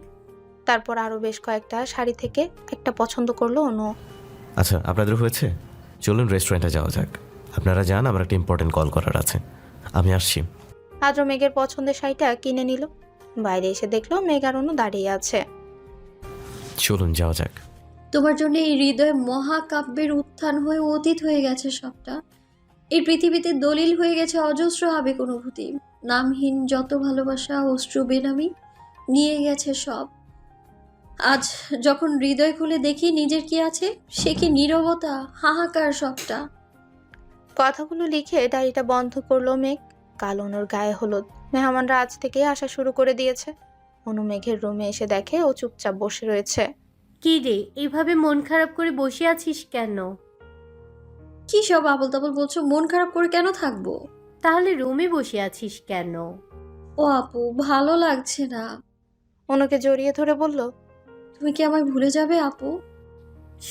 তারপর আরো বেশ কয়েকটা শাড়ি থেকে একটা পছন্দ করলো অনু। আচ্ছা, আপনাদের হয়েছে? চলুন রেস্টুরেন্টে যাওয়া যাক। আপনারা যান, আমার একটা ইম্পর্টেন্ট কল করার আছে, আমি আসছি। আদ্র মেঘের পছন্দের শাড়িটা কিনে নিল। বাইরে এসে দেখলো মেঘ আর অনু দাঁড়িয়ে আছে। চলুন যাওয়া যাক। তোমার জন্য এই হৃদয় মহাকাব্যের উত্থান হয়ে অতীত হয়ে গেছে সবটা। এই পৃথিবীতে দলিল হয়ে গেছে অজস্র আবেগ অনুভূতি। নামহীন যত ভালোবাসা, অশ্রু বেনামি নিয়ে গেছে সব। আজ যখন হৃদয় খুলে দেখি নিজের কি আছে, সে কি নীরবতা, হাহাকার সবটা। কথাগুলো লিখে ডায়েরিটা বন্ধ করলো মেঘ। কাল অনুর গায়ে হলুদ। মেহমানরা আজ থেকে আসা শুরু করে দিয়েছে। অনু মেঘের রুমে এসে দেখে ও চুপচাপ বসে রয়েছে। কি রে, এইভাবে মন খারাপ করে বসে আছিস কেন? কি সব আবল তাবল বলছো? মন খারাপ করে কেন থাকবো? তাহলে রুমে বসে আছিস কেন? ও আপু, ভালো লাগছে না। অনুকে জড়িয়ে ধরে বলল, তুমি কি আমায় ভুলে যাবে আপু?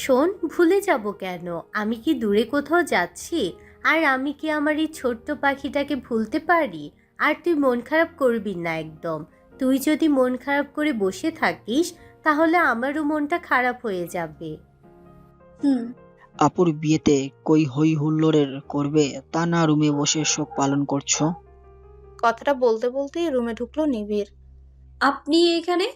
শোন, ভুলে যাব কেন? আমি কি দূরে কোথাও যাচ্ছি? আর আমি কি আমার এই ছোট্ট পাখিটাকে ভুলতে পারি? আর তুই মন খারাপ করবি না একদম। তুই যদি মন খারাপ করে বসে থাকিস তাহলে আমারও মনটা খারাপ হয়ে যাবে। হুম। আপুর বিয়েতে কই হই হুল্লোড়ের করবে, তা না রুমে বসে শোক পালন করছো। কথাটা বলতে বলতেই রুমে ঢুকলো নিবিড়। আপনি এখানে?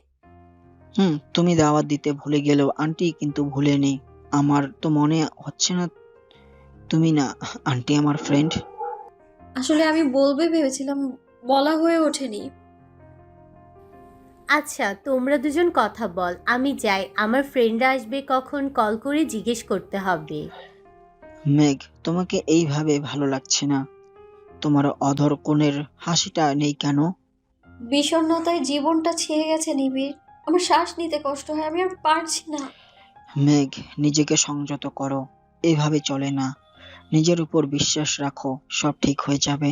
তুমি দাওয়াত দিতে ভুলে গেলেও আন্টি কিন্তু ভুলেনি। আমার তো মনে হচ্ছে না তুমি না আন্টি আমার ফ্রেন্ড। আসলে আমি বলবে ভেবেছিলাম, বলা হয়ে ওঠেনি। আচ্ছা, তোমরা দুজন কথা বল, আমি যাই। আমার ফ্রেন্ডরা আসবে কখন, কল করে জিজ্ঞেস করতে হবে। মেঘ, তোমাকে এইভাবে ভালো লাগছে না? তোমার অধর কোণের হাসিটা নেই কেন? বিষণ্ণতায় জীবনটা ছেয়ে গেছে নিবিড়। আমার শ্বাস নিতে কষ্ট হয়, আমি আর পারছি না। মেঘ, নিজেকে সংযত করো, এভাবে চলে না। নিজের উপর বিশ্বাস রাখো, সব ঠিক হয়ে যাবে।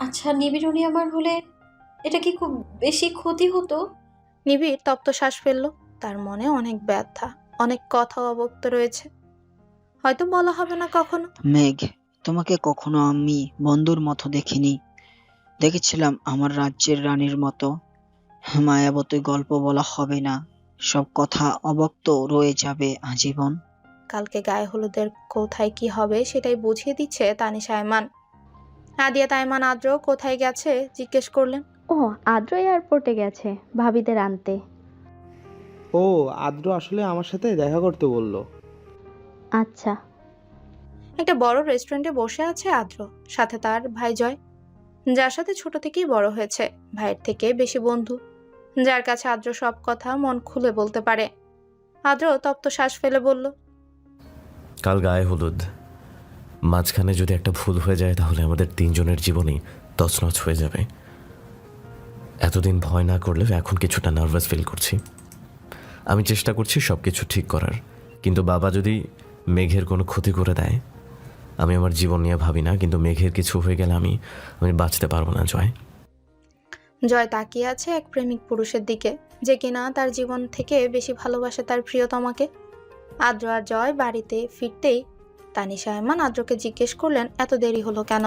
আচ্ছা নিবিড়, উনি আমার হলে এটা কি খুব বেশি ক্ষতি হতো? নিবিড় তপ্ত শ্বাস ফেললো। তার মনে অনেক ব্যথা, অনেক কথা অবক্ত রয়েছে, হয়তো বলা হবে না কখনো। মেঘ, তোমাকে কখনো আমি বন্ধুর মতো দেখিনি। দেখেছিলাম আমার রাজ্যের রানীর মতো। মায়াবতী গল্প বলা হবে না, সব কথা অবক্ত রয়ে যাবে আজীবন। কালকে গায়ে হলুদের কোথায় কি হবে সেটাই বুঝিয়ে দিচ্ছে তানিশা আয়মান। আদিয়া তাইমান আদ্র কোথায় গেছে জিজ্ঞেস করলেন। ও, আদ্র এয়ারপোর্টে গেছে ভাবিদের আনতে। ও, আদ্র আসলে আমার সাথে দেখা করতে বললো। আচ্ছা। একটা বড় রেস্টুরেন্টে বসে আছে আদ্র, সাথে তার ভাই জয়, যার সাথে ছোট থেকেই বড় হয়েছে। ভাইয়ের থেকে বেশি বন্ধু, যার কাছে আদ্র সব কথা মন খুলে বলতে পারে। আদ্র তপ্ত শ্বাস ফেলে বলল, কাল গায়ে হলুদ, মাঝখানে যদি একটা ভুল হয়ে যায় তাহলে আমাদের তিনজনের জীবনই তছনছ হয়ে যাবে। এতদিন ভয় না করলেও এখন কিছুটা নার্ভাস ফিল করছি। আমি চেষ্টা করছি সব কিছু ঠিক করার, কিন্তু বাবা যদি মেঘের কোনো ক্ষতি করে দেয়, আমি আমার জীবন নিয়ে ভাবি না, কিন্তু মেঘের কিছু হয়ে গেলে আমি বাঁচতে পারবো না। জয় জয় তাকিয়ে আছে এক প্রেমিক পুরুষের দিকে, যে কিনা তার জীবন থেকে বেশি ভালোবাসে তার প্রিয়তমাকে। আদ্র আর জয় বাড়িতে ফিরতেই তানিশা আয়মান আদ্রকে জিজ্ঞেস করলেন, এত দেরি হলো কেন?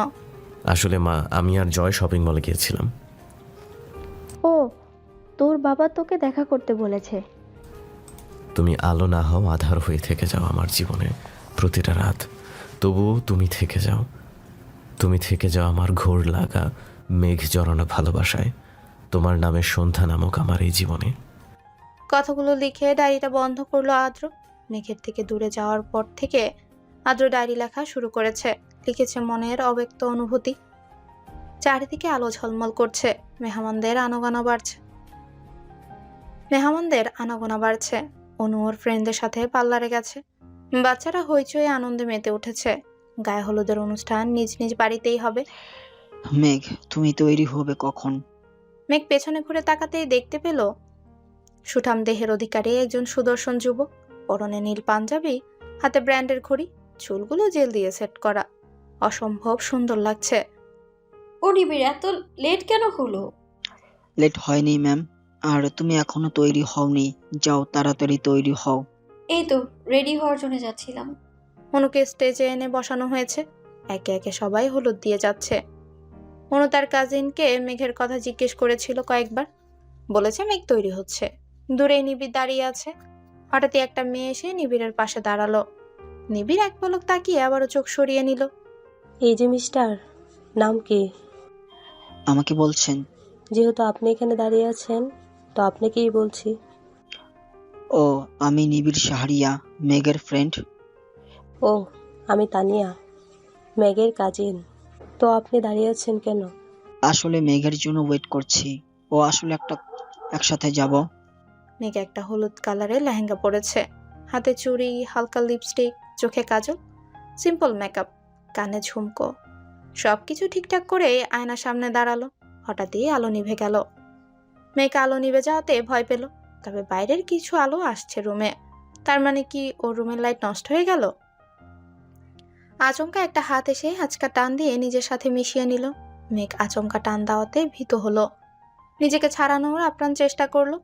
আসলে মা, আমি আর জয় শপিং মলে গিয়েছিলাম। ও, তোর বাবা তোকে দেখা করতে বলেছে। তুমি আলো না হও, আধার হয়ে থেকে যাও আমার জীবনে প্রতিটা রাত, তবুও তুমি থেকে যাও। তুমি থেকে যাও আমার ঘোর লাগা মেঘ জড়ানো ভালোবাসায়, তোমার নামে সন্ধ্যা নামক আমার এই জীবনে। কথাগুলো লিখে ডায়েরিটা বন্ধ করলো আদ্র। মেঘের থেকে দূরে যাওয়ার পর থেকে আদ্র ডায়েরি লেখা শুরু করেছে। লিখেছে মনের অব্যক্ত অনুভূতি। চারিদিকে আলো ঝলমল করছে, মেহমানদের আনাগোনা বাড়ছে। অনু ওর ফ্রেন্ডদের সাথে পার্লারে গেছে। বাচ্চারা হইচই আনন্দে মেতে উঠেছে। গায়ে হলুদের অনুষ্ঠান নিজ নিজ বাড়িতেই হবে। মেঘ, তুমি তৈরি হবে কখন? মেঘ পেছনে ঘুরে তাকাতেই দেখতে পেল সুঠাম দেহের অধিকারী একজন সুদর্শন যুবক। পরনে নীল পাঞ্জাবি, হাতে ব্র্যান্ডের ঘড়ি, চুলগুলো জেল দিয়ে সেট করা। অসম্ভব সুন্দর লাগছে। ও নিবিড়, এত লেট কেন হলো? লেট হয়নি ম্যাম, আর তুমি এখনো তৈরি হওনি। যাও তাড়াতাড়ি তৈরি হও। এই তো রেডি হওয়ার জন্য যাচ্ছিলাম। অনুকে স্টেজে এনে বসানো হয়েছে। একে একে সবাই হলুদ দিয়ে যাচ্ছে। অনু তার কাজিনকে মেঘের কথা জিজ্ঞেস করেছিল কয়েকবার। বলেছে মেঘ তৈরি হচ্ছে। দূরেই নিবিড় দাঁড়িয়ে আছে। হঠাৎই একটা মেয়ে এসে নিবিড়ের পাশে দাঁড়ালো। নিবিড় এক পলক তাকিয়ে আবারও চোখ সরিয়ে নিল। এই যে মিস্টার, নাম কি? আমাকে বলছেন? যেহেতু আপনি এখানে দাঁড়িয়ে আছেন, তো আপনাকেই বলছি। ও, আমি নিবিড় শাহরিয়া, মেঘের ফ্রেন্ড। ও, আমি তানিয়া, ম্যাগের কাজিন। তো আপনি দাঁড়িয়ে আছেন কেন? আসলে মেঘের জন্য ওয়েট করছি। ও আসলে একসাথে যাব। মেঘ একটা হলুদ কালারের লেহেঙ্গা পরেছে। হাতে চুড়ি, হালকা লিপস্টিক, চোখে কাজল, সিম্পল মেকআপ, কানে ঝুমকো, সবকিছু ঠিকঠাক করে আয়নার সামনে দাঁড়ালো। হঠাৎই আলো নিভে গেল। মেঘ আলো নিভে যাওয়াতে ভয় পেল। তবে বাইরের কিছু আলো আসছে রুমে। তার মানে কি ওর রুমের লাইট নষ্ট হয়ে গেল? আচমকা একটা হাত এসে আচকা টান দিয়ে নিজের সাথে মিশিয়ে নিল। মেঘ আচমকা টান দেওয়াতে ভীত হলো। নিজেকে ছাড়ানোর আপ্রাণ চেষ্টা করলো,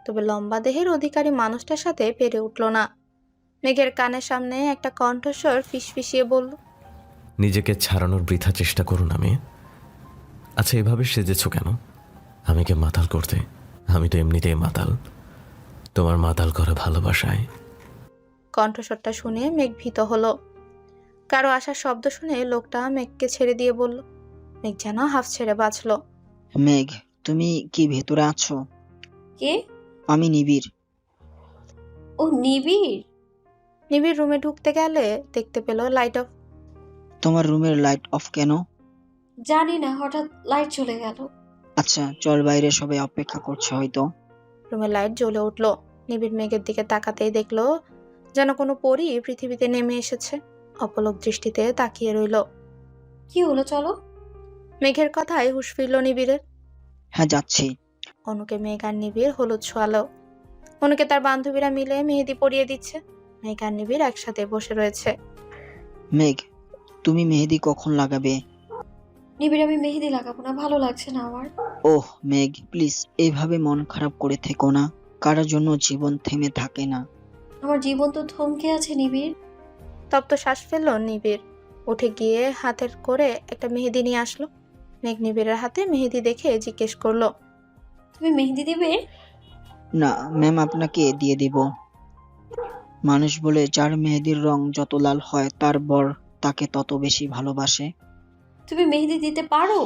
তবে লম্বা দেহের অধিকারী মানুষটার সাথে পেরে উঠল না। মেঘের কানের সামনে একটা কণ্ঠস্বর ফিসফিসিয়ে বলল, নিজেকে ছাড়ানোর বৃথা চেষ্টা করুন। আমি আচ্ছা, এভাবে সেজেছ কেন? আমি কে মাতাল করতে? আমি তো এমনিতেই মাতাল, তোমার মাতাল করা ভালোবাসায়। কণ্ঠস্বরটা শুনে মেঘ ভীত হলো। কারো আসার শব্দ শুনে লোকটা মেঘকে ছেড়ে দিয়ে বলল। মেঘ যেন হাফ ছেড়ে বাঁচল। মেঘ, তুমি কি ভেতরে আছো? কে? আমি নিবিড়। ও নিবিড়। নিবিড় রুমে ঢুকতে গেলে দেখতে পেল লাইট অফ। তোমার রুমের লাইট অফ কেন? জানি না, হঠাৎ লাইট চলে গেল। আচ্ছা চল, বাইরে সবাই অপেক্ষা করছে হয়তো। রুমের লাইট জ্বলে উঠল। নিবিড় মেঘের দিকে তাকাতেই দেখলো যেন কোনো পরী পৃথিবীতে নেমে এসেছে। অপলক দৃষ্টিতে তাকিয়ে রইল। কি হলো, চলো। মেঘের কথায় হুঁশ ফিরল নিবিড়ের। হ্যাঁ যাচ্ছি। অনুকে মেঘ আর নিবিড় হলুদ ছোঁয়ালো। অনুকে তার বান্ধবীরা মিলে মেহেদি পরিয়ে দিচ্ছে। মেঘ আর নিবিড় একসাথে বসে রয়েছে। মেঘ, তুমি মেহেদি কখন লাগাবে? নিবিড়, আমি মেহেদি লাগাবো না, ভালো লাগছে না আমার। ওহ মেঘ, প্লিজ এইভাবে মন খারাপ করে থেকো না। কারোর জন্য জীবন থেমে থাকে না। আমার জীবন তো থমকে আছে নিবিড়। তপ্ত শ্বাস ফেলল নিবিড়। উঠে গিয়ে হাতের করে একটা মেহেদি নিয়ে আসলো। মেঘ নিবিড়ের হাতে মেহেদি দেখে জিজ্ঞেস করলো, তুমি মেহেদি দিবে? না ম্যাম, আপনাকে দিয়ে দিব। মানুষ বলে যার মেহেদির রং যত লাল হয় তার বর তাকে তত বেশি ভালোবাসে। তুমি মেহেদি দিতে পারো?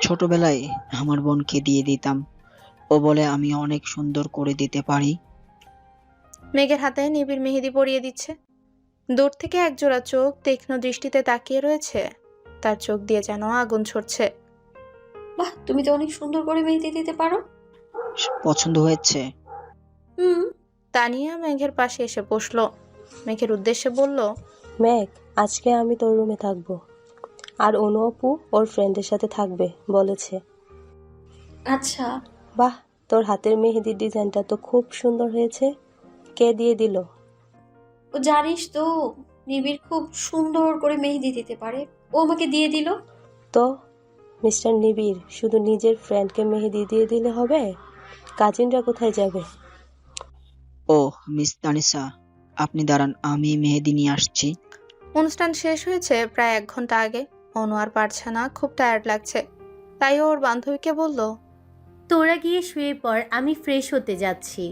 ছোটবেলায় আমার বোনকে দিয়ে দিতাম। ও বলে আমি অনেক সুন্দর করে দিতে পারি। মেঘের হাতে নিবিড় মেহেদি পরিয়ে দিচ্ছে। দূর থেকে একজোড়া চোখ তীক্ষ্ণ দৃষ্টিতে তাকিয়ে রয়েছে। তার চোখ দিয়ে যেন আগুন ছড়ছে। বাহ, তুমি তো অনেক সুন্দর করে মেহেদি দিতে পারো। পছন্দ হয়েছে? তানিয়া মেঘের পাশে এসে বসলো। মেঘের উদ্দেশ্যে বলল, মেঘ, আজকে আমি তোর রুমে থাকবো, আর অনু আপু ওর ফ্রেন্ডের সাথে থাকবে বলেছে। আচ্ছা। বাহ, তোর হাতের মেহেদির ডিজাইনটা তো খুব সুন্দর হয়েছে। কে দিয়ে দিল? ও জানিস তো, নিবিড় খুব সুন্দর করে মেহেদি দিতে পারে, ও আমাকে দিয়ে দিল। তো মিস্টার নিবিড় শুধু নিজের ফ্রেন্ডকে মেহেদি দিয়ে দিলে হবে? কাজিনরা কোথায় যাবে? ও মিস তানিসা, আপনি দাঁড়ান, আমি মেহেদি নিয়ে আসছি। অনুষ্ঠান শেষ হয়েছে প্রায় 1 ঘন্টা আগে। অনু আর পারছে না, খুব টায়ার্ড লাগছে। তাই ওর বান্ধবীকে বলল, তোরা গিয়ে শুয়ে পড়, আমি ফ্রেশ হতে যাচ্ছি।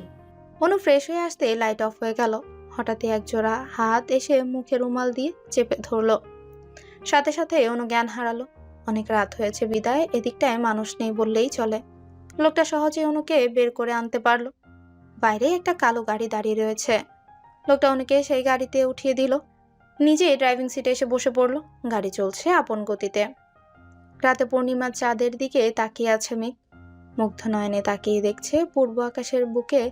অনু ফ্রেশ হয়ে আসতে লাইট অফ হয়ে গেল। হঠাৎই একজোড়া হাত এসে মুখে রুমাল দিয়ে চেপে ধরলো। সাথে সাথে অনু জ্ঞান হারালো। অনেক রাত হয়েছে বিদায় এদিকটায় মানুষ নেই বললেই চলে। লোকটা সহজে অনুকে বের করে আনতে পারলো। বাইরে একটা কালো গাড়ি দাঁড়িয়ে রয়েছে। লোকটা অনুকে সেই গাড়িতে উঠিয়ে দিল। নিজে ড্রাইভিং সিটে এসে বসে পড়লো। গাড়ি চলছে আপন গতিতে। রাতে পূর্ণিমার চাঁদের দিকে তাকিয়ে আছে মেঘ। মুগ্ধ নয়নে তাকিয়ে দেখছে পূর্ব আকাশের বুকে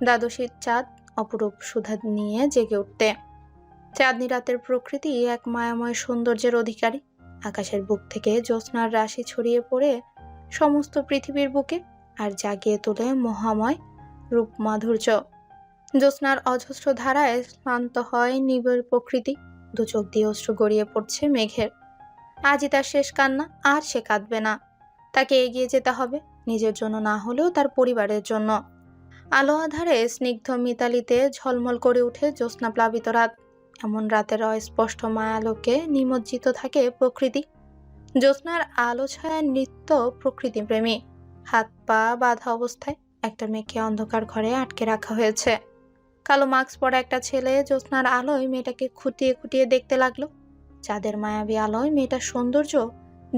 দ্বাদশীর চাঁদ অপরূপ সুধা নিয়ে জেগে উঠতে। চাঁদনি রাতের প্রকৃতি এক মায়াময় সৌন্দর্যের অধিকারী। আকাশের বুক থেকে জ্যোৎস্নার রাশি ছড়িয়ে পড়ে সমস্ত পৃথিবীর বুকে আর জাগিয়ে তোলে মহাময় রূপ মাধুর্য। জ্যোৎস্নার অজস্র ধারায় ক্লান্ত হয় নিবিড় প্রকৃতি। দু চোখ দিয়ে অশ্রু গড়িয়ে পড়ছে মেঘের। আজই তার শেষ কান্না, আর সে কাঁদবে না। তাকে এগিয়ে যেতে হবে, নিজের জন্য না হলেও তার পরিবারের জন্য। আলো আধারে স্নিগ্ধ মিতালিতে ঝলমল করে উঠে জ্যোৎস্না প্লাবিত রাত। এমন রাতের অস্পষ্ট মায়ালোকে নিমজ্জিত থাকে প্রকৃতি। জ্যোৎস্নার আলো ছায়া নৃত্য প্রকৃতি প্রেমী। হাত পা বাঁধা অবস্থায় একটা মেয়েকে অন্ধকার ঘরে আটকে রাখা হয়েছে। কালো মাস্ক পরা একটা ছেলে জ্যোৎস্নার আলোয় মেয়েটাকে খুঁটিয়ে খুঁটিয়ে দেখতে লাগলো। চাঁদের মায়াবী আলোয় মেয়েটার সৌন্দর্য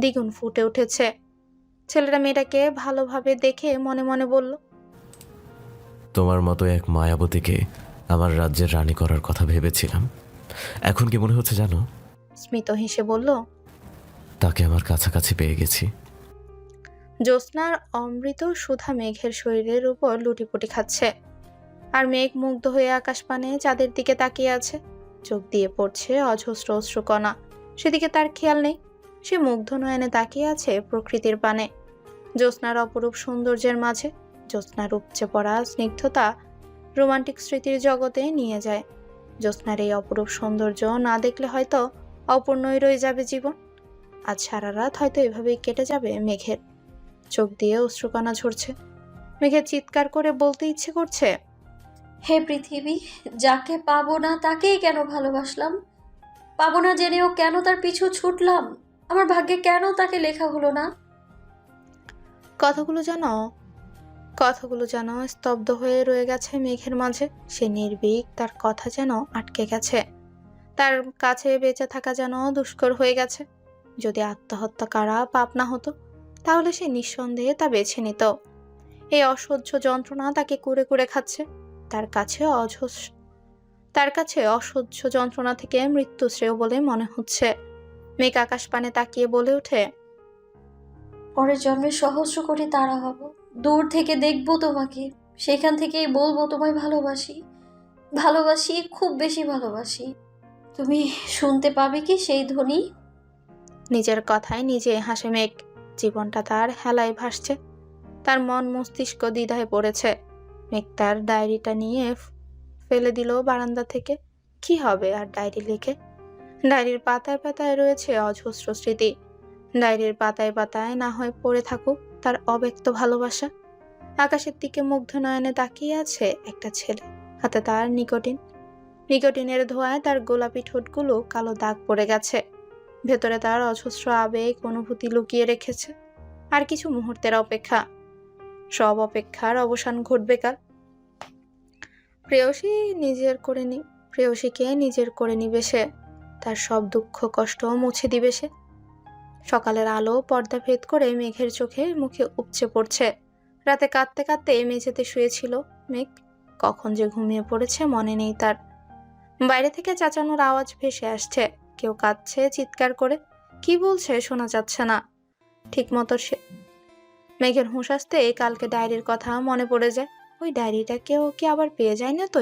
দ্বিগুণ ফুটে উঠেছে। ছেলেটা মেয়েটাকে ভালোভাবে দেখে মনে মনে বলল, তোমার মতো এক মায়াবতীকে আমার রাজ্যের রানী করার কথা ভেবেছিলাম। এখন কি মনে হচ্ছে জানো? স্মিত হেসে বলল, তাকে আমার কাছাকাছি পেয়ে গেছি। জ্যোৎস্নার অমৃত সুধা মেঘের শরীরের উপর লুটিপুটি খাচ্ছে। আর মেঘ মুগ্ধ হয়ে আকাশ পানে চাঁদের দিকে তাকিয়ে আছে। চোখ দিয়ে পড়ছে অজস্র অশ্রুকণা। সেদিকে তার খেয়াল নেই। সে মুগ্ধ নয়নে তাকিয়ে আছে প্রকৃতির পানে, জ্যোৎস্নার অপরূপ সৌন্দর্যের মাঝে। জ্যোৎস্নার উপচে পড়া স্নিগ্ধতা রোমান্টিক স্মৃতির জগতে নিয়ে যায়। জ্যোৎস্নার এই অপরূপ সৌন্দর্য না দেখলে হয়তো অপূর্ণই রয়ে যাবে জীবন। আজ সারা রাত হয়তো এভাবেই কেটে যাবে মেঘের। চোখ দিয়ে অশ্রুকণা ঝরছে। মেঘের চিৎকার করে বলতে ইচ্ছে করছে, হে পৃথিবী, যাকে পাবো না তাকেই কেন ভালোবাসলাম? পাবো না জেনেও কেন তার পিছু ছুটলাম? আমার ভাগ্যে কেন তাকে লেখা হলো না? কথাগুলো যেন স্তব্ধ হয়ে রয়ে গেছে মেঘের মাঝে। সে নির্ভীক, তার কথা যেন আটকে গেছে। তার কাছে বেঁচে থাকা যেন দুষ্কর হয়ে গেছে। যদি আত্মহত্যা করা পাপ না হতো তাহলে সে নিঃসন্দেহে তা বেছে নিত। এই অসহ্য যন্ত্রণা তাকে কুরে কুরে খাচ্ছে। তার কাছে অসহ্য যন্ত্রণা থেকে মৃত্যু শ্রেয় বলে মনে হচ্ছে। মেঘ আকাশ পানে তাকিয়ে বলে ওঠে, পরের জন্মে সহস্র কোটি তারা হব, দূর থেকে দেখবো তোমাকে, সেখান থেকেই বলবো তোমায় ভালোবাসি, ভালোবাসি, খুব বেশি ভালোবাসি। তুমি শুনতে পাবে কি সেই ধ্বনি? নিজের কথায় নিজে হাসে মেঘ। জীবনটা তার হেলায় ভাসছে। তার মন মস্তিষ্ক দ্বিধায় পড়েছে। মেঘ তার ডায়েরিটা নিয়ে ফেলে দিল বারান্দা থেকে। কি হবে আর ডায়েরি লিখে? ডায়েরির পাতায় পাতায় রয়েছে অজস্র স্মৃতি। ডায়েরির পাতায় পাতায় না হয় পড়ে থাকুক তার অব্যক্ত ভালোবাসা। আকাশের দিকে মুগ্ধ নয়নে তাকিয়ে আছে একটা ছেলে, হাতে তার নিকোটিনের ধোঁয়ায় তার গোলাপি ঠোঁটগুলো কালো দাগ পড়ে গেছে। ভেতরে তার অজস্র আবেগ অনুভূতি লুকিয়ে রেখেছে। আর কিছু মুহূর্তের অপেক্ষা। সব অপেক্ষার অবসান ঘটবে কাল। প্রেয়সীকে নিজের করে নিবে সে। তার সব দুঃখ কষ্ট মুছে দিবে সে। সকালের আলো পর্দা ভেদ করে মেঘের চোখে মুখে উপচে পড়ছে। রাতে কাঁদতে কাঁদতে মেঝেতে শুয়েছিল মেঘ। কখন যে ঘুমিয়ে পড়েছে মনে নেই তার। বাইরে থেকে চাচানোর আওয়াজ ভেসে আসছে। কেউ কাঁদছে চিৎকার করে। কি বলছে শোনা যাচ্ছে না ঠিক মতো। মেঘের হুঁশ আসতে কালকে ডায়েরির কথা মনে পড়ে যায়। ওই ডায়েরিটা কেউ কি আবার পেয়ে যায় না? তো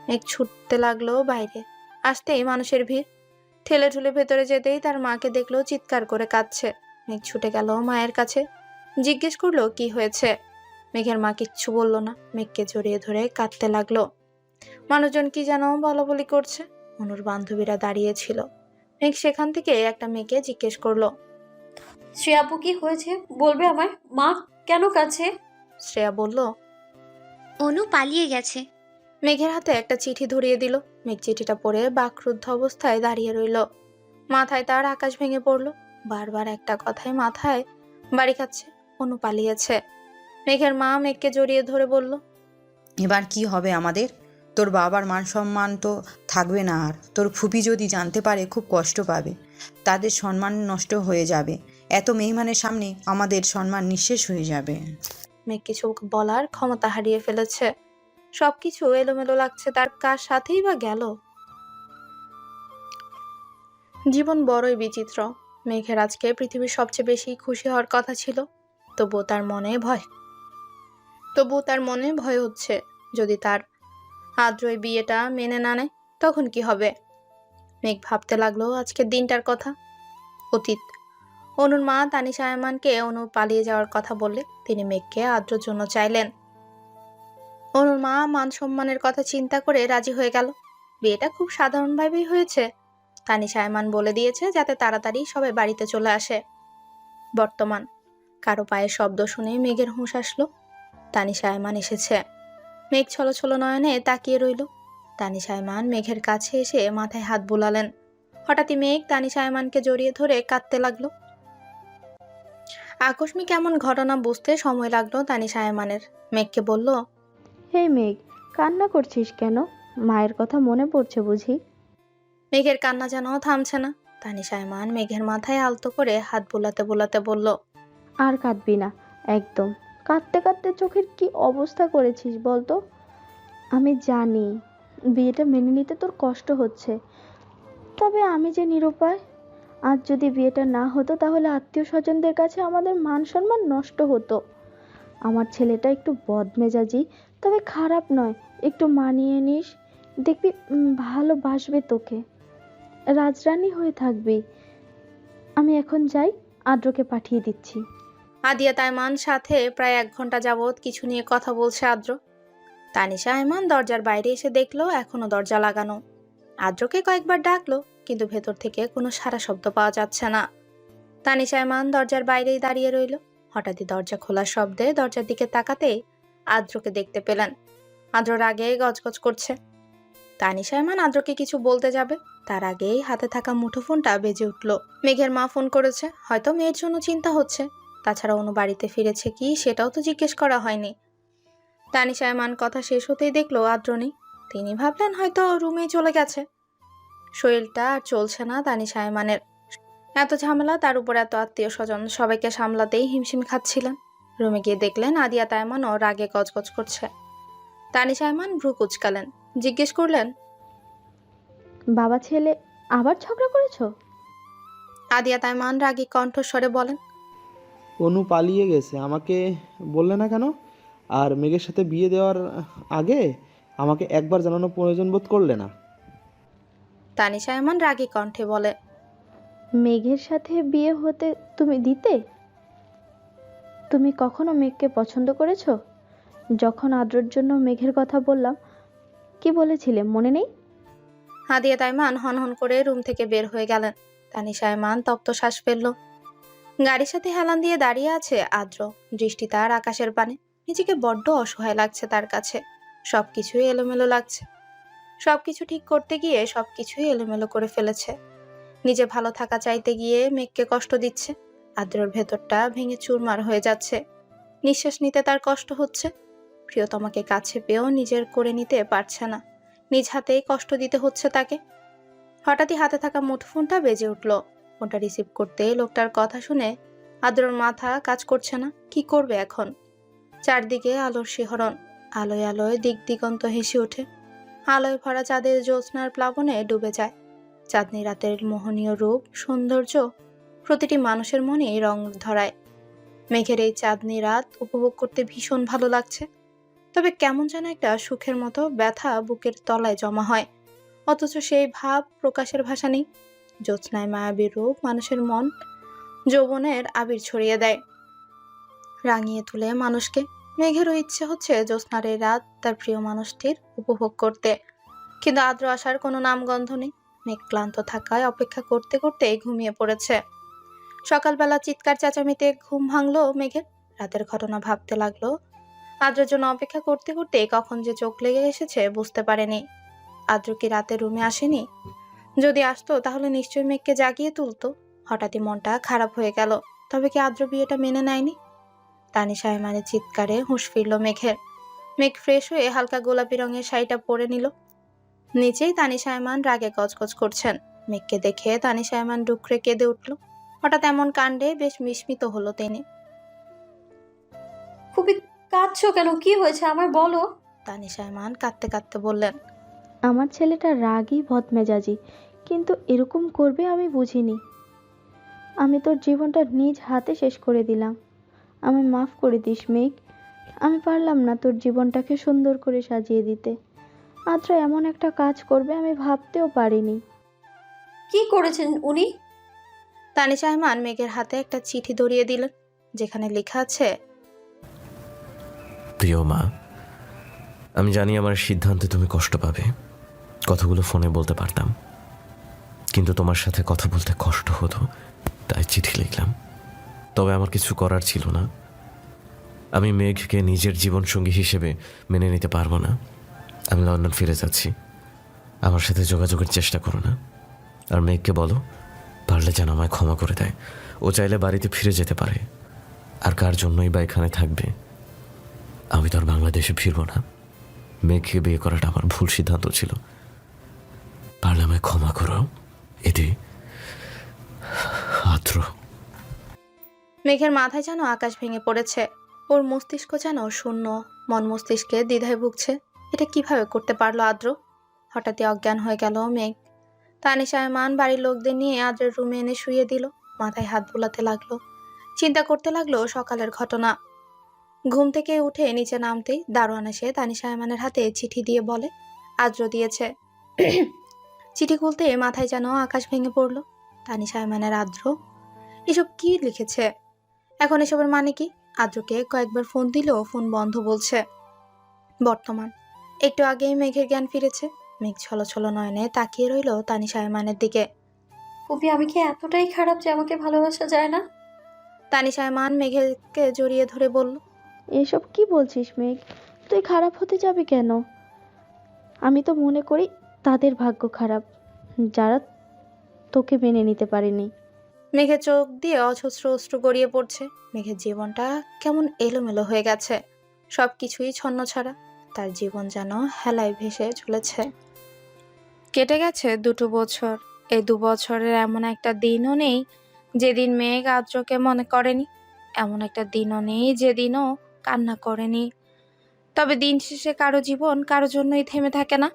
মেঘ ছুটতে লাগলো বাইরে। আসতেই মানুষের ভিড়। ঠেলে ঠুলে ভেতরে যেতেই তার মাকে দেখলো চিৎকার করে কাঁদছে। মেঘ ছুটে গেল মায়ের কাছে, জিজ্ঞেস করলো কি হয়েছে। মেঘের মা কিচ্ছু বলল না। মেঘকে জড়িয়ে ধরে কাঁদতে লাগলো। মানুষজন কি যেন বলাবলি করছে। অনুর বান্ধবীরা দাঁড়িয়েছিল। মেঘ সেখান থেকে একটা মেয়েকে জিজ্ঞেস করলো, শ্রেয়াপু কি হয়েছে বলবে আমায়? মা কেন কাছে? শ্রেয়া বলল, অনু পালিয়ে গেছে। মেঘের হাতে একটা চিঠি ধরিয়ে দিল। মেঘ চিঠিটা পড়ে বাকরুদ্ধ অবস্থায় দাঁড়িয়ে রইল। মাথায় তার আকাশ ভেঙে পড়ল। বারবার একটা কথাই মাথায় বাড়ি খাচ্ছে, অনু পালিয়েছে। মেঘের মা মেঘকে জড়িয়ে ধরে বলল, এবার কি হবে আমাদের? তোর বাবার মান সম্মান তো থাকবে না আর। তোর ফুপি যদি জানতে পারে খুব কষ্ট পাবে, তাদের সম্মান নষ্ট হয়ে যাবে। এত মেহমানের সামনে আমাদের সম্মান নিঃশেষ হয়ে যাবে। মেঘ কিছু বলার ক্ষমতা হারিয়ে ফেলেছে। সবকিছু এলোমেলো লাগছে তার। কার সাথেই বা গেল? জীবন বড়ই বিচিত্র। মেঘের আজকে পৃথিবীর সবচেয়ে বেশি খুশি হওয়ার কথা ছিল, তবুও তার মনে ভয় হচ্ছে। যদি তার আদ্রই বিয়েটা মেনে না নেয় তখন কি হবে? মেঘ ভাবতে লাগলো আজকের দিনটার কথা। অতীত। অনুর মা তানিশা আয়মানকে অনু পালিয়ে যাওয়ার কথা বললে তিনি মেঘকে আদ্রর জন্য চাইলেন। অনুর মা মান সম্মানের কথা চিন্তা করে রাজি হয়ে গেল। বিয়েটা খুব সাধারণভাবেই হয়েছে। তানিশা আয়মান বলে দিয়েছে যাতে তাড়াতাড়ি সবাই বাড়িতে চলে আসে। বর্তমান। কারো পায়ের শব্দ শুনে মেঘের হুঁশ আসলো। তানিশা আয়মান এসেছে। মেঘ ছলছল নয়নে তাকিয়ে রইল। তানিশা আয়মান মেঘের কাছে এসে মাথায় হাত বুলালেন। হঠাৎই মেঘ তানিশা আয়মানকে জড়িয়ে ধরে কাঁদতে লাগলো। আকস্মিক এমন ঘটনা বুঝতে সময় লাগলো তানিশা আয়মানের। মেঘকে বলল, হে মেঘ, কান্না করছিস কেন? মায়ের কথা মনে পড়ছে বুঝি? মেঘের কান্না যেন থামছে না। তানিশা আয়মান মেঘের মাথায় আলতো করে হাত বুলাতে বুলাতে বলল, আর কাঁদবি না একদম। কাঁদতে কাঁদতে চোখের কি অবস্থা করেছিস বলতো? আমি জানি বিয়েটা মেনে নিতে তোর কষ্ট হচ্ছে, তবে আমি যে নিরুপায়। আজ যদি বিয়েটা না হতো তাহলে আত্মীয় স্বজনদের কাছে আমাদের মান সম্মান নষ্ট হতো। আমার ছেলেটা একটু বদমেজাজি, তবে খারাপ নয়। একটু মানিয়ে নিস, দেখবি ভালোবাসবে তোকে, রাজরানী হয়ে থাকবি। আমি এখন যাই, আদ্রকে পাঠিয়ে দিচ্ছি। আদিয়া তাইমান সাথে প্রায় 1 ঘন্টা যাবৎ কিছু নিয়ে কথা বলছে আদ্র। তানিশা আয়মান দরজার বাইরে এসে দেখলো এখনো দরজা লাগানো। আদ্রকে কয়েকবার ডাকলো, কিন্তু ভেতর থেকে কোনো সাড়া শব্দ পাওয়া যাচ্ছে না। তানিশা আয়মান দরজার বাইরেই দাঁড়িয়ে রইল। হঠাৎই দরজা খোলার শব্দে দরজার দিকে তাকাতেই আদ্রকে দেখতে পেলেন। আদ্র রাগে গজগজ করছে। তানিশা আয়মান আদ্রকে কিছু বলতে যাবে, তার আগেই হাতে থাকা মুঠোফোনটা বেজে উঠল। মেঘের মা ফোন করেছে, হয়তো মেয়ের জন্য চিন্তা হচ্ছে। তাছাড়া অনু বাড়িতে ফিরেছে কি সেটাও তো জিজ্ঞেস করা হয়নি। তানিশা আয়মান কথা শেষ হতেই দেখলো আদ্র নেই। তিনি ভাবলেন হয়তো রুমেই চলে গেছে। শরীরটা আর চলছে না তানিশা আয়মানের। এত ঝামেলা, তার উপর এত আত্মীয় স্বজন, সবাইকে সামলাতেই হিমশিম খাচ্ছিলেন। রুমে গিয়ে দেখলেন আদিয়া তাইমানও রাগে গজগজ করছে। তানিশা আয়মান ভ্রু কুচকালেন, জিজ্ঞেস করলেন, বাবা ছেলে আবার ঝগড়া করেছো? আদিয়া তাইমান রাগী কণ্ঠস্বরে বলেন, অনু পালিয়ে গেছে, আমাকে বললে না কেন? আর মেঘের সাথে বিয়ে দেওয়ার আগে আমাকে একবার জানানোর প্রয়োজন বোধ করলে না? তানিশা আয়মান রাগী কণ্ঠে বলে, মেঘের সাথে বিয়ে হতে তুমি দিতে? তুমি কখনো মেঘকে পছন্দ করেছো? যখন আদ্রর জন্য মেঘের কথা বললাম, কি বলেছিলে মনে নেই? আদিয়া তাইমান হনহন করে রুম থেকে বের হয়ে গেলেন। তানিশা আয়মান তপ্ত শ্বাস ফেলল। গাড়ির সাথে হেলান দিয়ে দাঁড়িয়ে আছে আদ্র, দৃষ্টি তার আকাশের পানে। নিজেকে বড্ড অসহায় লাগছে তার কাছে। সবকিছুই এলোমেলো লাগছে। সবকিছু ঠিক করতে গিয়ে সবকিছুই এলোমেলো করে ফেলেছে। নিজে ভালো থাকা চাইতে গিয়ে মেঘকে কষ্ট দিচ্ছে। আদ্রর ভেতরটা ভেঙে চুরমার হয়ে যাচ্ছে। নিঃশ্বাস নিতে তার কষ্ট হচ্ছে। প্রিয়তমাকে কাছে পেয়েও নিজের করে নিতে পারছে না। নিজ হাতেই কষ্ট দিতে হচ্ছে তাকে। হঠাৎই হাতে থাকা মুঠোফোনটা বেজে উঠল। ফোনটা রিসিভ করতে লোকটার কথা শুনে আদ্রর মাথা কাজ করছে না। কি করবে এখন? চারদিকে আলোর শিহরণ। আলোয় আলোয় দিক দিগন্ত হেসে ওঠে। আলোয় ভরা চাঁদের জ্যোৎস্নার প্লাবনে ডুবে যায়। চাঁদনি রাতের মোহনীয় রূপ, সৌন্দর্য প্রতিটি মানুষের মনেই রং ধরায়। মেঘের এই চাঁদনি রাত উপভোগ করতে ভীষণ ভালো লাগছে। তবে কেমন যেন একটা সুখের মতো ব্যথা বুকের তলায় জমা হয়, অথচ সেই ভাব প্রকাশের ভাষা নেই। জ্যোৎস্নায় মায়াবীর রূপ মানুষের মন যৌবনের আবির ছড়িয়ে দেয়, রাঙিয়ে তুলে মানুষকে। মেঘেরও ইচ্ছে হচ্ছে জ্যোৎস্নার এই রাত তার প্রিয় মানুষটির উপভোগ করতে, কিন্তু আদ্র আসার কোনো নামগন্ধ নেই। মেঘ ক্লান্ত থাকায় অপেক্ষা করতে করতে ঘুমিয়ে পড়েছে। সকালবেলা চিৎকার চেঁচামেচিতে ঘুম ভাঙলো মেঘের। রাতের ঘটনা ভাবতে লাগলো। আদ্রের জন্য অপেক্ষা করতে করতে কখন যে চোখ লেগে এসেছে বুঝতে পারেনি। আদ্র কি রাতে রুমে আসেনি? যদি আসতো তাহলে নিশ্চয়ই মেঘকে জাগিয়ে তুলতো। হঠাৎই মনটা খারাপ হয়ে গেল। তবে কি আদ্র বিয়েটা মেনে নেয়নি? তানিশা আয়মানের চিৎকারে হুঁশ ফিরল মেঘের। মেঘ ফ্রেশ হয়ে হালকা গোলাপি রঙের শাড়িটা পরে নিল। নিচেই তানিশা আয়মান রাগে গজগজ করছেন। মেঘকে দেখে তানিশা আয়মান ডুকরে কেঁদে উঠল। হঠাৎ এমন কাণ্ডে বেশ বিস্মিত হলো তিনি। খুবই কাঁদছো কেন? কি হয়েছে আমায় বলো। তানিশা আয়মান কাঁদতে কাঁদতে বললেন, আমার ছেলেটা রাগী বদমেজাজি, কিন্তু এরকম করবে আমি বুঝিনি। আমি তোর জীবনটা নিজ হাতে শেষ করে দিলাম। আমায় মাফ করে দিস মেঘ। আমি পারলাম না তোর জীবনটাকে সুন্দর করে সাজিয়ে দিতে। আদ্র এমন একটা কাজ করবে আমি ভাবতেও পারিনি। কি করেছেন উনি? তানিশা আয়মান মেঘের হাতে একটা চিঠি ধরিয়ে দিলেন, যেখানে লেখা আছে, প্রিয় মা, আমি জানি আমার সিদ্ধান্তে তুমি কষ্ট পাবে। কথাগুলো ফোনে বলতে পারতাম, কিন্তু তোমার সাথে কথা বলতে কষ্ট হতো, তাই চিঠি লিখলাম। তবে আমার কিছু করার ছিল না। আমি মেঘকে নিজের জীবনসঙ্গী হিসেবে মেনে নিতে পারবো না। আমি লন্ডন ফিরে যাচ্ছি। আমার সাথে যোগাযোগের চেষ্টা করো না। আর মেঘকে বলো, পারলে যেন আমায় ক্ষমা করে দেয়। ও চাইলে বাড়িতে ফিরে যেতে পারে। আর কার জন্যই বা এখানে থাকবে? আমি তো আর বাংলাদেশে ফিরবো না। মেঘকে বিয়ে করাটা আমার ভুল সিদ্ধান্ত ছিল। পারলে আমায় ক্ষমা করো। এতে আদ্র। মেঘের মাথায় যেন আকাশ ভেঙে পড়েছে। ওর মস্তিষ্ক যেন শূন্য, মন মস্তিষ্কে দ্বিধায় ভুগছে। এটা কিভাবে করতে পারলো আদ্র? হঠাৎই অজ্ঞান হয়ে গেল মেঘ। তানিশা আয়মান বাড়ির লোকদের নিয়ে আদ্রের রুমে এনে শুয়ে দিল। মাথায় হাত বুলাতে লাগলো, চিন্তা করতে লাগলো সকালের ঘটনা। ঘুম থেকে উঠে নিচে নামতেই দারোয়ান এসে তানিশা আয়মানের হাতে চিঠি দিয়ে বলে, আদ্র দিয়েছে। চিঠি খুলতে মাথায় যেন আকাশ ভেঙে পড়লো। তানিশা আয়মানের আদ্র, এসব কি লিখেছে? এখন এসবের মানে কি? আদ্রকে কয়েকবার ফোন দিলেও ফোন বন্ধ বলছে। বর্তমান একটু আগেই মেঘের জ্ঞান ফিরেছে। মেঘ ছলছল নয়নে তাকিয়ে রইল তানিশা আয়মানের দিকে। ফুপি, আমি কি এতটাই খারাপ যে আমাকে ভালোবাসা যায় না? তানিশা আয়মান মেঘেরকে জড়িয়ে ধরে বলল, এসব কি বলছিস মেঘ? তুই খারাপ হতে যাবি কেন? আমি তো মনে করি তাদের ভাগ্য খারাপ যারা তোকে মেনে নিতে পারেনি। মেঘের চোখ দিয়ে অজস্র অশ্রু গড়িয়ে পড়ছে। মেঘের জীবনটা কেমন এলোমেলো হয়ে গেছে, সবকিছুই ছন্নছাড়া। তার জীবন যেন হেলায় ভেসে চলেছে। কেটে গেছে 2 বছর। এই 2 বছরের এমন একটা দিনও নেই যেদিন মেঘ আদ্রকে মনে করেনি। এমন একটা দিনও নেই যেদিনও কান্না করেনি। তবে দিন শেষে কারো জীবন কারো জন্যই থেমে থাকে না।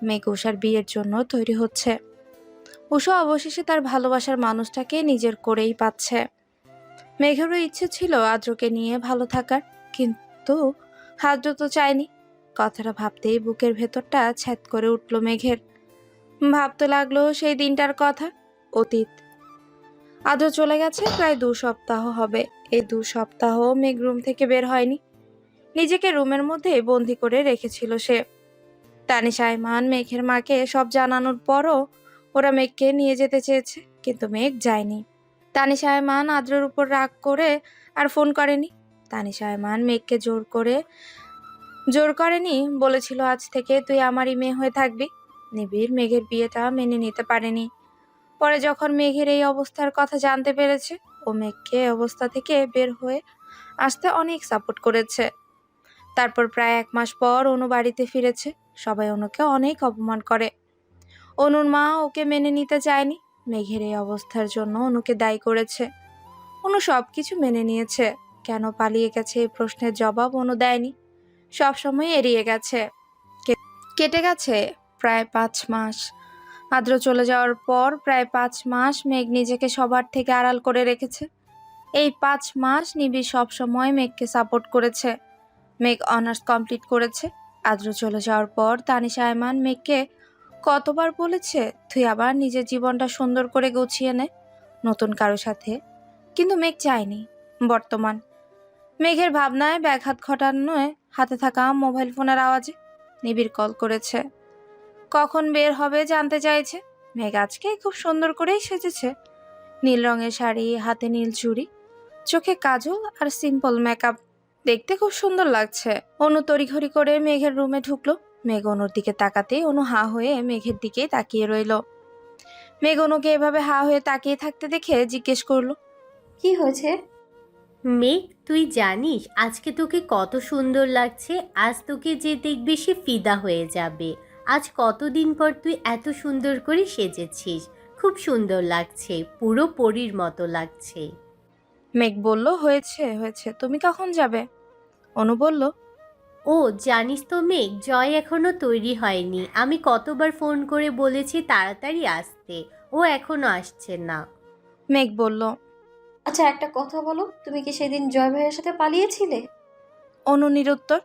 মেঘ উষার বিয়ের জন্য তৈরি হচ্ছে। উষা অবশেষে তার ভালোবাসার মানুষটাকে নিজের করেই পাচ্ছে। মেঘেরও ইচ্ছে ছিল আদ্রকে নিয়ে ভালো থাকার, কিন্তু আদ্র তো চায়নি। কথাটা ভাবতেই বুকের ভেতরটা ছ্যাদ করে উঠল মেঘের। ভাবতে লাগলো সেই দিনটার কথা। অতীত। আদ্র চলে গেছে প্রায় 2 সপ্তাহ হবে। এই 2 সপ্তাহ মেঘ রুম থেকে বের হয়নি। নিজেকে রুমের মধ্যে বন্দি করে রেখেছিল সে। তানিশা আয়মান মেঘের মাকে সব জানানোর পরও ওরা মেঘকে নিয়ে যেতে চেয়েছে, কিন্তু মেঘ যায়নি। তানিশা আয়মান আদ্রের উপর রাগ করে আর ফোন করেনি। তানিশা আয়মান মেঘকে জোর করেনি, বলেছিল আজ থেকে তুই আমারই মেয়ে হয়ে থাকবি। নিবিড় মেঘের বিয়েটা মেনে নিতে পারেনি। পরে যখন মেঘের এই অবস্থার কথা জানতে পেরেছে, ও মেঘকে এই অবস্থা থেকে বের হয়ে আসতে অনেক সাপোর্ট করেছে। তারপর প্রায় 1 মাস পর অনু বাড়িতে ফিরেছে। সবাই অনুকে অনেক অপমান করে। অনুর মা ওকে মেনে নিতে চায়নি। মেঘের এই অবস্থার জন্য অনুকে দায়ী করেছে। অনু সবকিছু মেনে নিয়েছে। কেন পালিয়ে গেছে এই প্রশ্নের জবাব অনু দেয়নি, সবসময় এড়িয়ে গেছে। কেটে গেছে প্রায় 5 মাস। আদ্র চলে যাওয়ার পর প্রায় 5 মাস মেঘ নিজেকে সবার থেকে আড়াল করে রেখেছে। এই 5 মাস নিবিড় সবসময় মেঘকে সাপোর্ট করেছে। মেঘ অনার্স কমপ্লিট করেছে। আদ্র চলে যাওয়ার পর তানিশা আয়মান মেঘকে কতবার বলেছে তুই আবার নিজের জীবনটা সুন্দর করে গুছিয়ে নে নতুন কারো সাথে, কিন্তু মেঘ চায়নি। বর্তমান মেঘের ভাবনায় ব্যাঘাত ঘটানোয় হাতে থাকা মোবাইল ফোনের আওয়াজে নিবিড় কল করেছে। কখন বের হবে জানতে চাইছে। মেঘ আজকে খুব সুন্দর করেই সেজেছে। নীল রঙের শাড়ি, হাতে নীল চুড়ি, চোখে কাজল আর সিম্পল মেকআপ, দেখতে খুব সুন্দর লাগছে। অনু তড়িঘড়ি করে মেঘের রুমে ঢুকলো। মেঘ অনুর দিকে তাকাতেই অনু হা হয়ে মেঘের দিকে তাকিয়ে রইল। মেঘ অনুকে এভাবে হা হয়ে তাকিয়ে থাকতে দেখে জিজ্ঞেস করলো, কি হয়েছে? মেঘ, তুই জানিস আজকে তোকে কত সুন্দর লাগছে। আজ তোকে যে দেখবে সে ফিদা হয়ে যাবে। আজ কতদিন পর তুই এত সুন্দর করে সেজেছিস। খুব সুন্দর লাগছে, পুরো পরীর মতো লাগছে। মেঘ বলল, হয়েছে হয়েছে, তুমি কখন যাবে? অনু বলল, ও জানিস তো মেঘ, জয় এখনো তৈরি হয়নি। আমি কতবার ফোন করে বলেছি তাড়াতাড়ি আসতে, ও এখনো আসছে না। মেঘ বলল। আচ্ছা একটা কথা বলো, তুমি কি সেদিন জয় ভাইয়ের সাথে পালিয়েছিলে? অনু নিরুত্তর।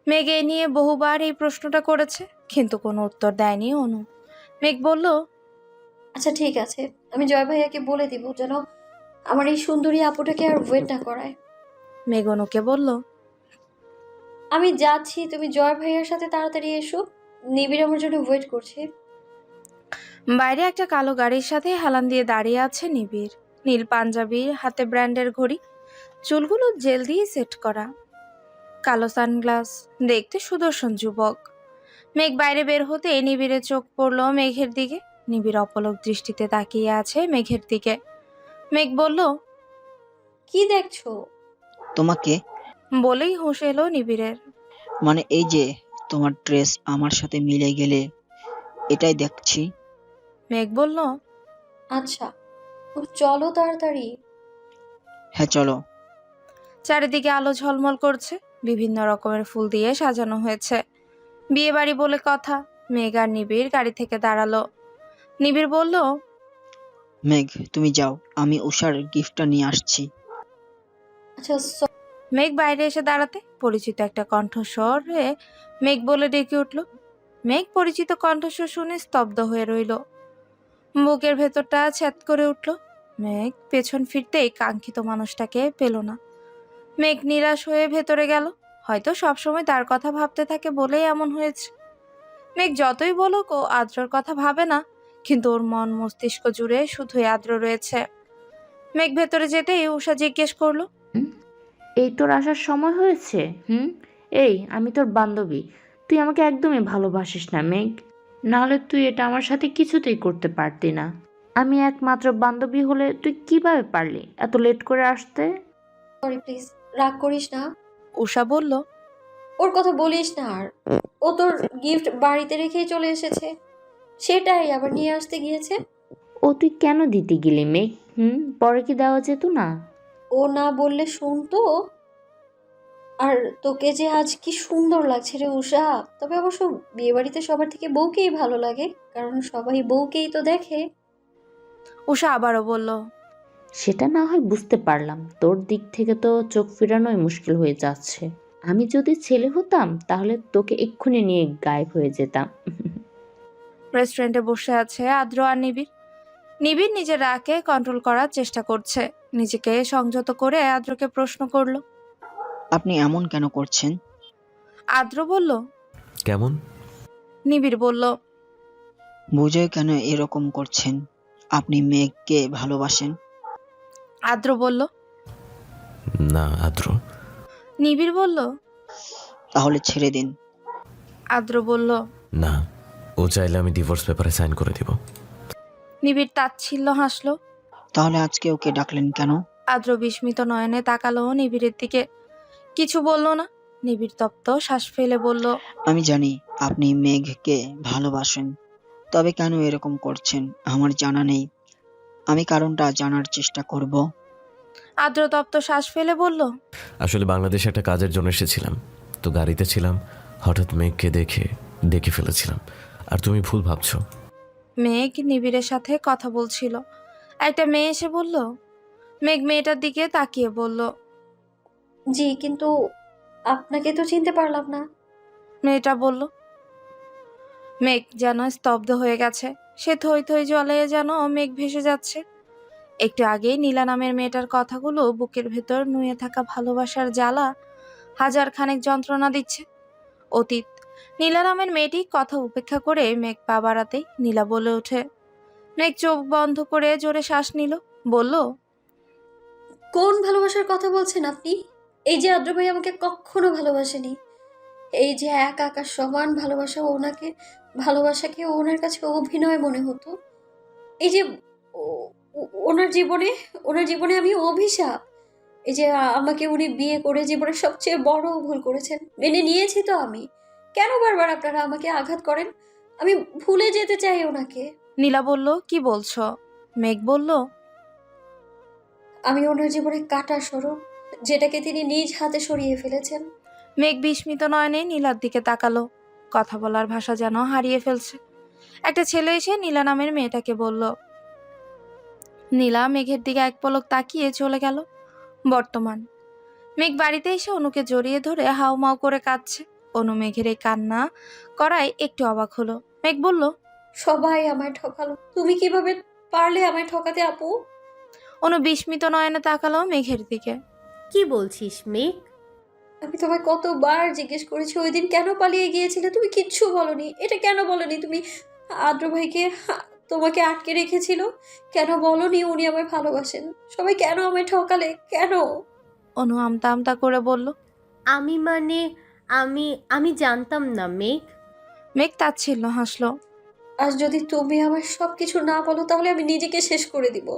মেঘ এ নিয়ে বহুবার এই প্রশ্নটা করেছে, কিন্তু কোনো উত্তর দেয়নি অনু। মেঘ বলল, আচ্ছা ঠিক আছে, আমি জয় ভাইয়াকে বলে দিব যেন আমার এই সুন্দরী আপুটাকে আর ওয়েট না করায়। মেঘ অনুকে বলল, আমি যাচ্ছি, তুমি জয় ভাইয়ার সাথে তাড়াতাড়ি এসো। নিবিড় আমার জন্য ওয়েট করছে। বাইরে একটা কালো গাড়ির সাথে হেলান দিয়ে দাঁড়িয়ে আছে নিবিড়। নীল পাঞ্জাবির, হাতে ব্র্যান্ডের ঘড়ি, চুলগুলো জেল দিয়ে সেট করা, কালো সানগ্লাস, দেখতে সুদর্শন যুবক। মেঘ বাইরে বের হতে নিবিড়ের চোখ পড়ল মেঘের দিকে। নিবিড় অপলক দৃষ্টিতে তাকিয়ে আছে মেঘের দিকে। মেঘ বলল, কি দেখছো? তোমাকে, বলেই হুঁশ এলো নিবিড়ের। মানে এই যে তোমার ড্রেস আমার সাথে মিলে গেলে, এটাই দেখছি। মেঘ বলল, আচ্ছা চলো তাড়াতাড়ি। হ্যাঁ চলো। চারিদিকে আলো ঝলমল করছে, বিভিন্ন রকমের ফুল দিয়ে সাজানো হয়েছে। বিয়ে বাড়ি বলে কথা। মেঘ আর নিবিড় গাড়ি থেকে দাঁড়ালো। নিবিড় বলল, মেঘ তুমি যাও, আমি উষার গিফটটা নিয়ে আসছি। আচ্ছা মেঘ বাইরে এসে দাঁড়াতে পরিচিত একটা কণ্ঠস্বরে মেঘ বলে ডেকে উঠল। মেঘ পরিচিত কণ্ঠস্বর শুনে স্তব্ধ হয়ে রইল। বুকের ভেতরটা ছ্যাদ করে উঠল। মেঘ পেছন ফিরতেই কাঙ্ক্ষিত মানুষটাকে পেল না। মেঘ নিরাশ হয়ে ভেতরে গেল। হয়তো সবসময় তার কথা ভাবতে থাকে বলেই এমন হয়েছে। মেঘ যতই বলুক ও আদ্রর কথা ভাবে না, কিন্তু ওর মন মস্তিষ্ক জুড়ে শুধুই আদ্র রয়েছে। মেঘ ভেতরে যেতেই উষা জিজ্ঞেস করলো, এই তোর আসার সময় হয়েছে? এই আমি তোর বান্ধবী, তুই আমাকে একদমই ভালোবাসিস না মেঘ। নাহলে তুই এটা আমার সাথে কিছুতেই করতে পারতি না। আমি একমাত্র বান্ধবী হলে তুই কিভাবে পারলি এত লেট করে আসতে? সরি প্লিজ, রাগ করিস না। উষা বলল, ওর কথা বলিস না আর। ও তোর গিফট বাড়িতে রেখেই চলে এসেছে, সেটাই আবার নিয়ে আসতে গিয়েছে। ও তুই কেন দিতে গেলি মেঘ? পরে কি দেওয়া যেত না? ও না বললে শুনতো। আর তোকে যে আজ কি সুন্দর লাগছে রে উষা। তবে অবশ্য বিয়ে বাড়িতে সবার থেকে বউকেই ভালো লাগে, কারণ সবাই বউকেই তো দেখে। উষা আবারও বলল, সেটা না হয় বুঝতে পারলাম, তোর দিক থেকে তো চোখ ফেরানোই মুশকিল হয়ে যাচ্ছে। আমি যদি ছেলে হতাম তাহলে তোকে এক্ষুনি নিয়ে গায়েব হয়ে যেতাম। রেস্টুরেন্টে বসে আছে আদ্র আর নিবিড়। নিবিড় নিজের রাগকে কন্ট্রোল করার চেষ্টা করছে। নিজেকে সংযত করে আদ্রকে প্রশ্ন করলো। আপনি এমন কেন করছেন? আদ্র বলল, কেমন? নিবিড় বলল, বুঝে কেন এরকম করছেন? আপনি মেঘকে ভালোবাসেন? আদ্র বলল। না আদ্র। নিবিড় বলল, তাহলে ছেড়ে দিন। আদ্র বলল, না, ও চাইলে আমি ডিভোর্স পেপারে সাইন করে দিব। নিবিড় তাচ্ছিল্য হাসলো। তাহলে আজকে ওকে ডাকলেন কেন? আদ্র বিস্মিত নয়নে তাকালো নিবিড়ের দিকে, কিছু বলল না। নিবিড় তপ্ত শ্বাস ফেলে বলল, আমি জানি আপনি মেঘকে ভালোবাসেন, তবে কেন এরকম করছেন আমার জানা নেই। আমি কারণটা জানার চেষ্টা করব। আদ্র তপ্ত শ্বাস ফেলে বলল, আসলে বাংলাদেশে একটা কাজের জন্য এসেছিলাম, তো গাড়িতে ছিলাম, হঠাৎ মেঘকে দেখে ফেলেছিলাম। আর তুমি ভুল ভাবছো। মেঘ নিবিড়ের সাথে কথা বলছিল। একটা মেয়ে এসে বলল। মেঘ মেয়েটার দিকে তাকিয়ে বলল, জি কিন্তু আপনাকে তো চিনতে পারলাম না। মেয়েটা বলল। মেঘ যেন স্তব্ধ হয়ে গেছে। সে থই থই জলে যেন মেঘ ভেসে যাচ্ছে। একটু আগেই নীলা নামের মেয়েটার কথাগুলো বুকের ভেতর নুয়ে থাকা ভালোবাসার জ্বালা হাজার খানেক যন্ত্রণা দিচ্ছে। অতীত। নীলা নামের মেয়েটি কথা উপেক্ষা করে মেঘ পা বাড়াতেই নীলা বলে ওঠে। মেঘ চোখ বন্ধ করে জোরে শ্বাস নিল, বলল, কোন ভালোবাসার কথা বলছেন আপনি? এই যে আদ্র ভাই আমাকে কখনো ভালোবাসেনি। এই যে এক আকাশ সমান ভালোবাসা, ভালোবাসাকে ওনার কাছে অভিনয় মনে হতো। এই যে ওনার জীবনে আমি অভিশাপ। এই যে আমাকে উনি বিয়ে করে জীবনের সবচেয়ে বড় ভুল করেছেন, মেনে নিয়েছি তো আমি। কেন বারবার আপনারা আমাকে আঘাত করেন? আমি ভুলে যেতে চাই ওনাকে। নীলা বলল, কি বলছো? মেঘ বলল, আমি ওনার জীবনে কাটা সরু, যেটাকে তিনি নিজ হাতে সরিয়ে ফেলেছেন। মেঘ বিস্মিত নয়নে নীলার দিকে তাকালো। কথা বলার ভাষা যেন হারিয়ে ফেলছে। একটা ছেলে এসে নীলা নামের মেয়েটাকে বলল। নীলা মেঘের দিকে এক পলক তাকিয়ে চলে গেল। বর্তমান মেঘ বাড়িতে এসে অনুকে জড়িয়ে ধরে হাউমাউ করে কাঁদছে। অনু মেঘের এই কান্না করায় একটু অবাক হলো। মেঘ বলল, সবাই আমায় ঠকালো, তুমি কিভাবে পারলে আমায় ঠকাতে আপু? অনু বিস্মিত নয়নে তাকালো মেঘের দিকে। কি বলছিস মেঘ? আমি তোমায় কতবার জিজ্ঞেস করেছি ওই দিন কেন পালিয়ে গিয়েছিলে, তুমি কিচ্ছু বলনি। এটা কেন বলনি তুমি আদ্র ভাইকে তোমাকে আটকে রেখেছিল? কেন বলনি উনি আমায় ভালোবাসেন? সবাই কেন আমায় ঠকালে, কেন? অনু আমতা আমতা করে বলল। আমি মানে আমি আমি জানতাম না মেঘ। মেঘ তাচ্ছিল্য হাসলো। আজ যদি তুমি আমার সবকিছু না বলো তাহলে আমি নিজেকে শেষ করে দিব।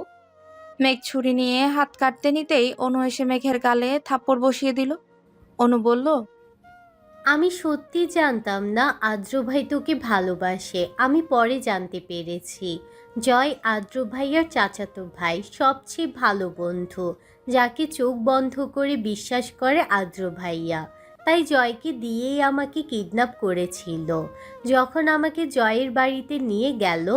মেঘ ছুরি নিয়ে হাত কাটতে নিতেই অনু এসে মেঘের গালে থাপ্পড় বসিয়ে দিল। অনু বলল, আমি সত্যি জানতাম না আদ্র ভাই তোকে ভালোবাসে। আমি পরে জানতে পেরেছি। জয় আদ্র ভাইয়ার চাচাতো ভাই, সবচেয়ে ভালো বন্ধু, যাকে চোখ বন্ধ করে বিশ্বাস করে আদ্র ভাইয়া। তাই জয়কে দিয়েই আমাকে কিডন্যাপ করেছিল। যখন আমাকে জয়ের বাড়িতে নিয়ে গেল,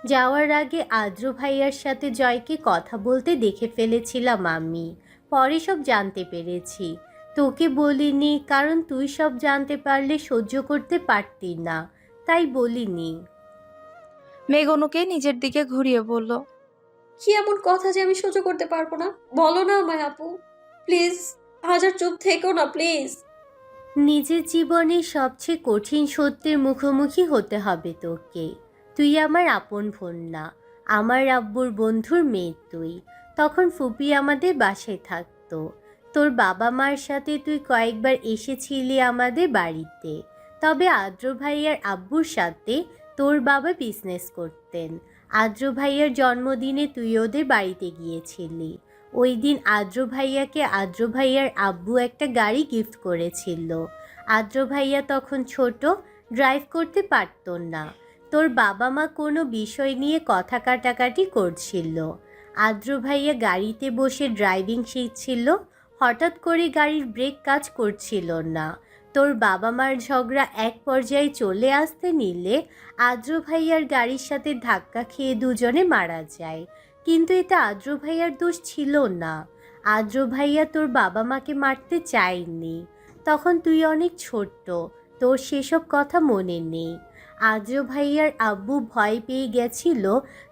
যাওয়ার আগে আদ্র ভাইয়ার সাথে জয়কে কথা বলতে দেখে ফেলেছিলাম আমি। পরে সব জানতে পেরেছি। তোকে বলিনি, কারণ তুই সব জানতে পারলে সহ্য করতে পারতি না, তাই বলিনি। মেঘ অনুকে নিজের দিকে ঘুরিয়ে বলল, কি এমন কথা যে আমি সহ্য করতে পারবো না? বলো না আমায় আপু, প্লিজ। হাজার চুপ থেকো না প্লিজ। নিজের জীবনে সবচেয়ে কঠিন সত্যের মুখোমুখি হতে হবে তোকে। তুই আমার আপন বোন না, আমার আব্বুর বন্ধুর মেয়ে তুই। তখন ফুপি আমাদের বাসায় থাকতো। তোর বাবা মার সাথে তুই কয়েকবার এসেছিলি আমাদের বাড়িতে। তবে আদ্র ভাইয়ার আব্বুর সাথে তোর বাবা বিজনেস করতেন। আদ্র ভাইয়ার জন্মদিনে তুই ওদের বাড়িতে গিয়েছিলি। ওই দিন আদ্র ভাইয়াকে আদ্র ভাইয়ার আব্বু একটা গাড়ি গিফট করেছিল। আদ্র ভাইয়া তখন ছোট, ড্রাইভ করতে পারত না। তোর বাবা মা কোনো বিষয় নিয়ে কথা কাটাকাটি করছিল। আদ্র ভাইয়া গাড়িতে বসে ড্রাইভিং শিখছিল। হঠাৎ করে গাড়ির ব্রেক কাজ করছিল না। তোর বাবা মার ঝগড়া এক পর্যায়ে চলে আসতে নিলে আদ্র ভাইয়ার গাড়ির সাথে ধাক্কা খেয়ে দুজনে মারা যায়। কিন্তু এটা আদ্র ভাইয়ার দোষ ছিল না। আদ্র ভাইয়া তোর বাবা মাকে মারতে চায়নি। তখন তুই অনেক ছোট্ট, তোর সেসব কথা মনে নেই। আদ্র ভাইয়ার আব্বু ভয় পেয়ে গেছিল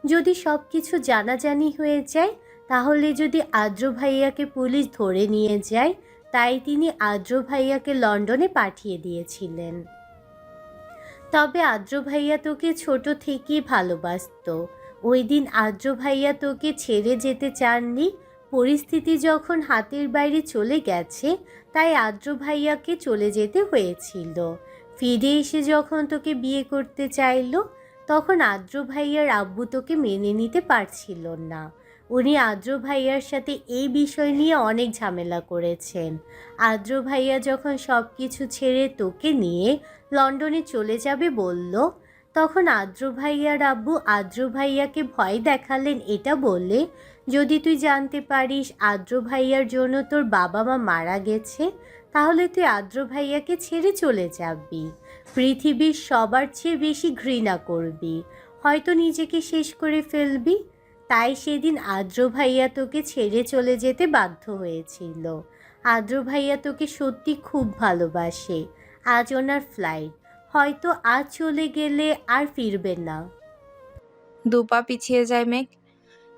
যদি সব কিছু জানাজানি হয়ে যায়, তাহলে যদি আদ্র ভাইয়াকে পুলিশ ধরে নিয়ে যায়। তাই তিনি আদ্র ভাইয়াকে লন্ডনে পাঠিয়ে দিয়েছিলেন। তবে আদ্র ভাইয়া তোকে ছোট থেকেই ভালোবাসতো। ওই দিন আদ্র ভাইয়া তোকে ছেড়ে যেতে চাননি। পরিস্থিতি যখন হাতের বাইরে চলে গেছে, তাই আদ্র ভাইয়াকে চলে যেতে হয়েছিল। ফিরে এসে যখন তোকে বিয়ে করতে চাইলো, তখন আদ্র ভাইয়ার আব্বু তোকে মেনে নিতে পারছিল না। উনি আদ্র ভাইয়ার সাথে এই বিষয় নিয়ে অনেক ঝামেলা করেছেন। আদ্র ভাইয়া যখন সব কিছু ছেড়ে তোকে নিয়ে লন্ডনে চলে যাবে বলল, তখন আদ্র ভাইয়ার আব্বু আদ্র ভাইয়াকে ভয় দেখালেন এটা বলে, যদি তুই জানতে পারিস আদ্র ভাইয়ার জন্য তোর বাবা মা মারা গেছে, তাহলে তুই আদ্র ভাইয়াকে ছেড়ে চলে যাবি। পৃথিবীর সবার চেয়ে বেশি ঘৃণা করবি, হয়তো নিজেকে শেষ করে ফেলবি। তাই সেদিন আদ্র ভাইয়া তোকে ছেড়ে চলে যেতে বাধ্য হয়েছিল। আদ্র ভাইয়া তোকে সত্যি খুব ভালোবাসে। আজ ওনার ফ্লাইট, হয়তো আজ চলে গেলে আর ফিরবে না। দুপা পিছিয়ে যায় মেঘ।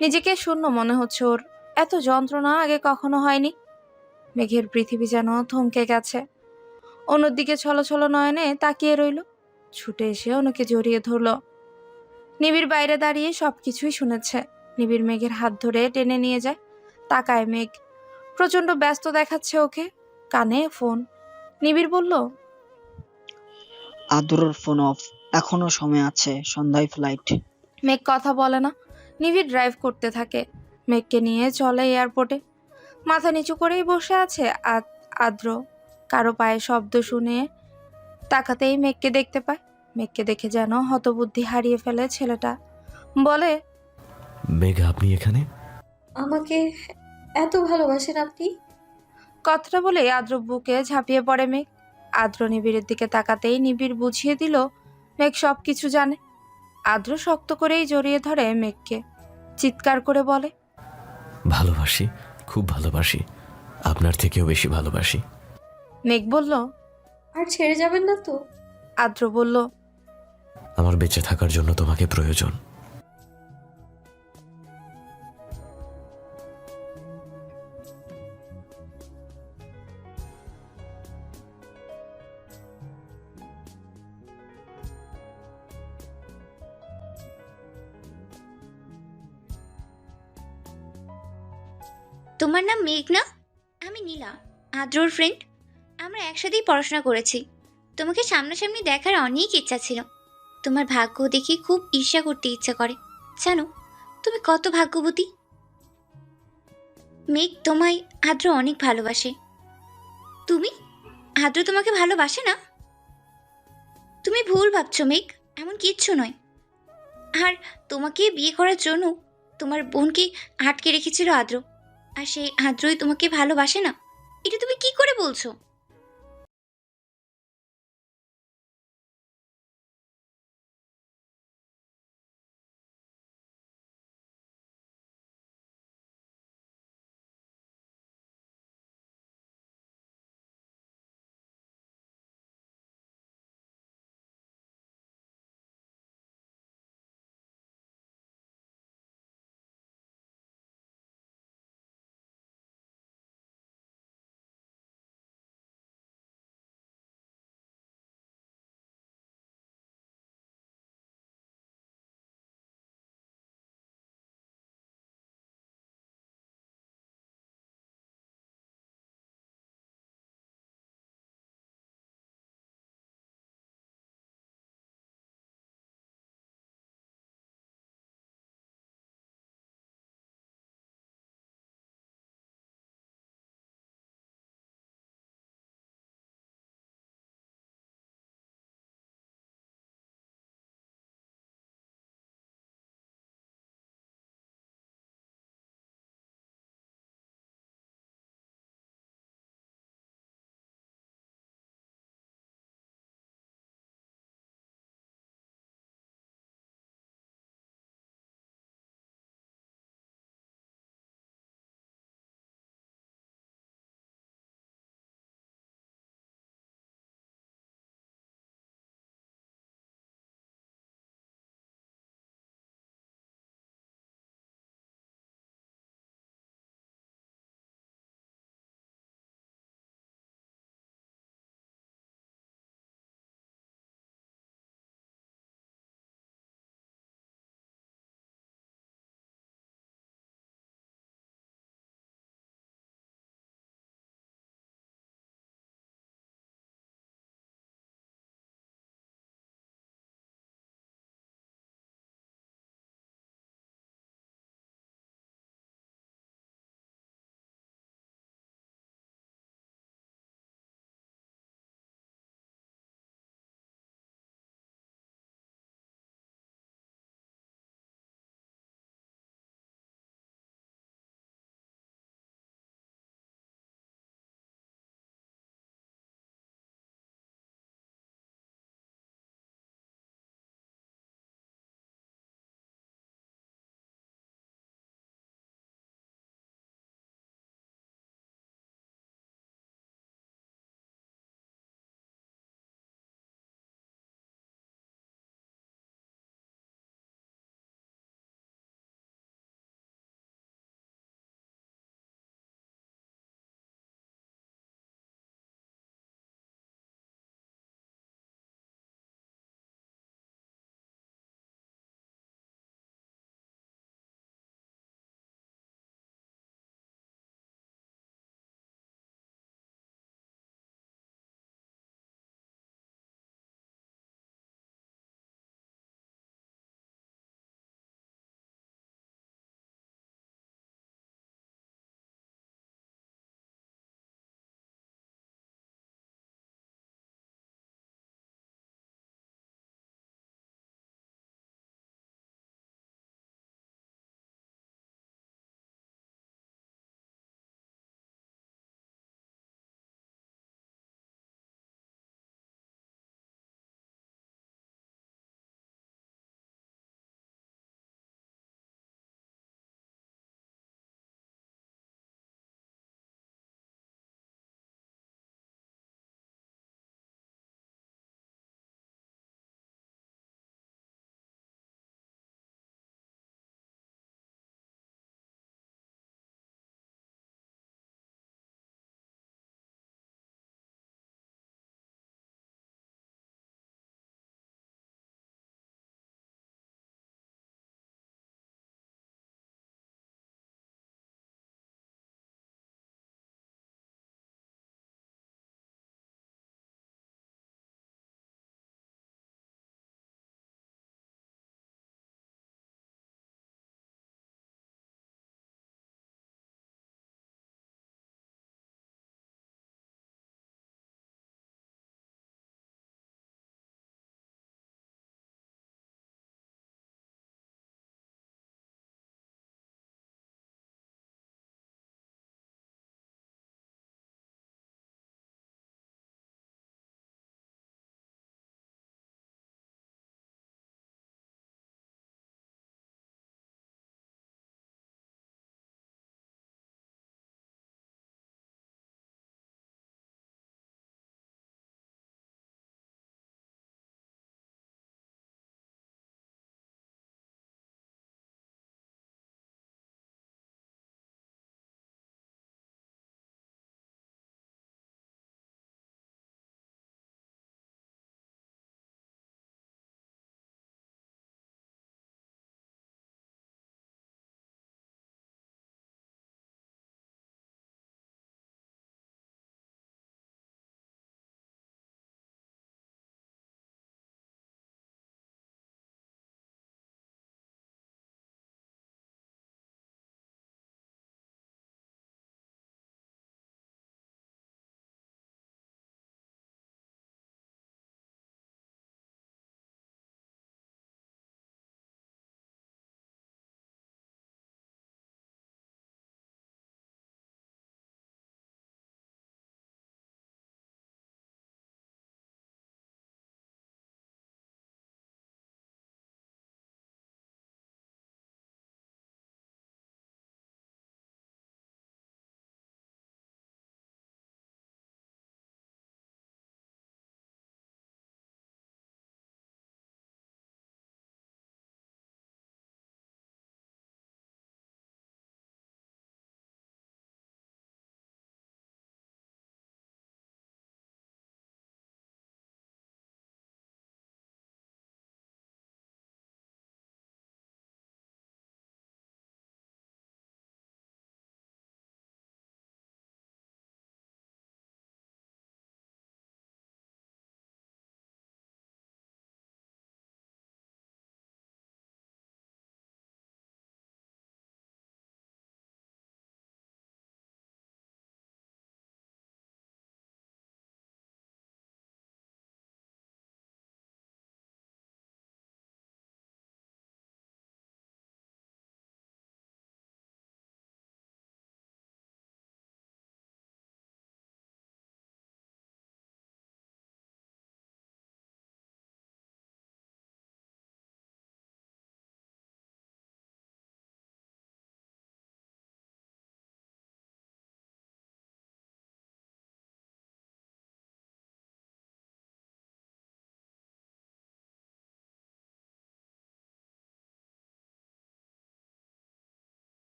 নিজেকে শূন্য মনে হচ্ছে ওর। এত যন্ত্রণা আগে কখনো হয়নি। মেঘের পৃথিবী যেন থমকে গেছে। অনুর দিকে ছলছল নয়নে তাকিয়ে রইল। ছুটে এসে অনুকে জড়িয়ে ধরল। নিবিড় বাইরে দাঁড়িয়ে সবকিছুই শুনেছে। নিবিড় মেঘের হাত ধরে টেনে নিয়ে যায়। তাকায় মেঘ, প্রচন্ড ব্যস্ত দেখাচ্ছে ওকে। কানে ফোন। নিবিড় বলল, আদ্রর ফোন অফ, এখনো সময় আছে, সন্ধ্যায় ফ্লাইট। মেঘ কথা বলে না। নিবিড় ড্রাইভ করতে থাকে। মেঘকে নিয়ে চলে এয়ারপোর্টে। মাথা নিচু করেই বসে আছে আদ্র। কারো পায়ে শব্দ শুনে তাকাতেই মেঘকে দেখতে পায়। মেঘকে দেখে যেন হতবুদ্ধি হারিয়ে ফেলে ছেলেটা। বলে, মেঘ আপনি এখানে? আমাকে এত ভালোবাসেন আপনি? কথাটা বলে আদ্র বুকে ঝাঁপিয়ে পড়ে মেঘ। আদ্র নিবিড়ের দিকে তাকাতেই নিবিড় বুঝিয়ে দিল মেঘ সব কিছু জানে। আদ্র শক্ত করেই জড়িয়ে ধরে মেঘকে, চিৎকার করে বলে, ভালোবাসি, খুব ভালোবাসি, আপনার থেকেও বেশি ভালোবাসি। মেঘ বলল, আর ছেড়ে যাবেন না তো? আদ্র বলল, আমার বেঁচে থাকার জন্য তোমাকে প্রয়োজন। তোমার নাম মেঘ না? আমি নীলা, আদ্রর ফ্রেন্ড। আমরা একসাথেই পড়াশোনা করেছি। তোমাকে সামনাসামনি দেখার অনেক ইচ্ছা ছিল। তোমার ভাগ্য দেখে খুব ঈর্ষা করতে ইচ্ছা করে। জানো তুমি কত ভাগ্যবতী। মেঘ, তোমায় আদ্র অনেক ভালোবাসে। তুমি? আদ্র তোমাকে ভালোবাসে না? তুমি ভুল ভাবছো মেঘ, এমন কিচ্ছু নয়। আর তোমাকে বিয়ে করার জন্য তোমার বোনকে আটকে রেখেছিল আদ্র, আর সেই আদ্রই তোমাকে ভালোবাসে না? এটা তুমি কি করে বলছো?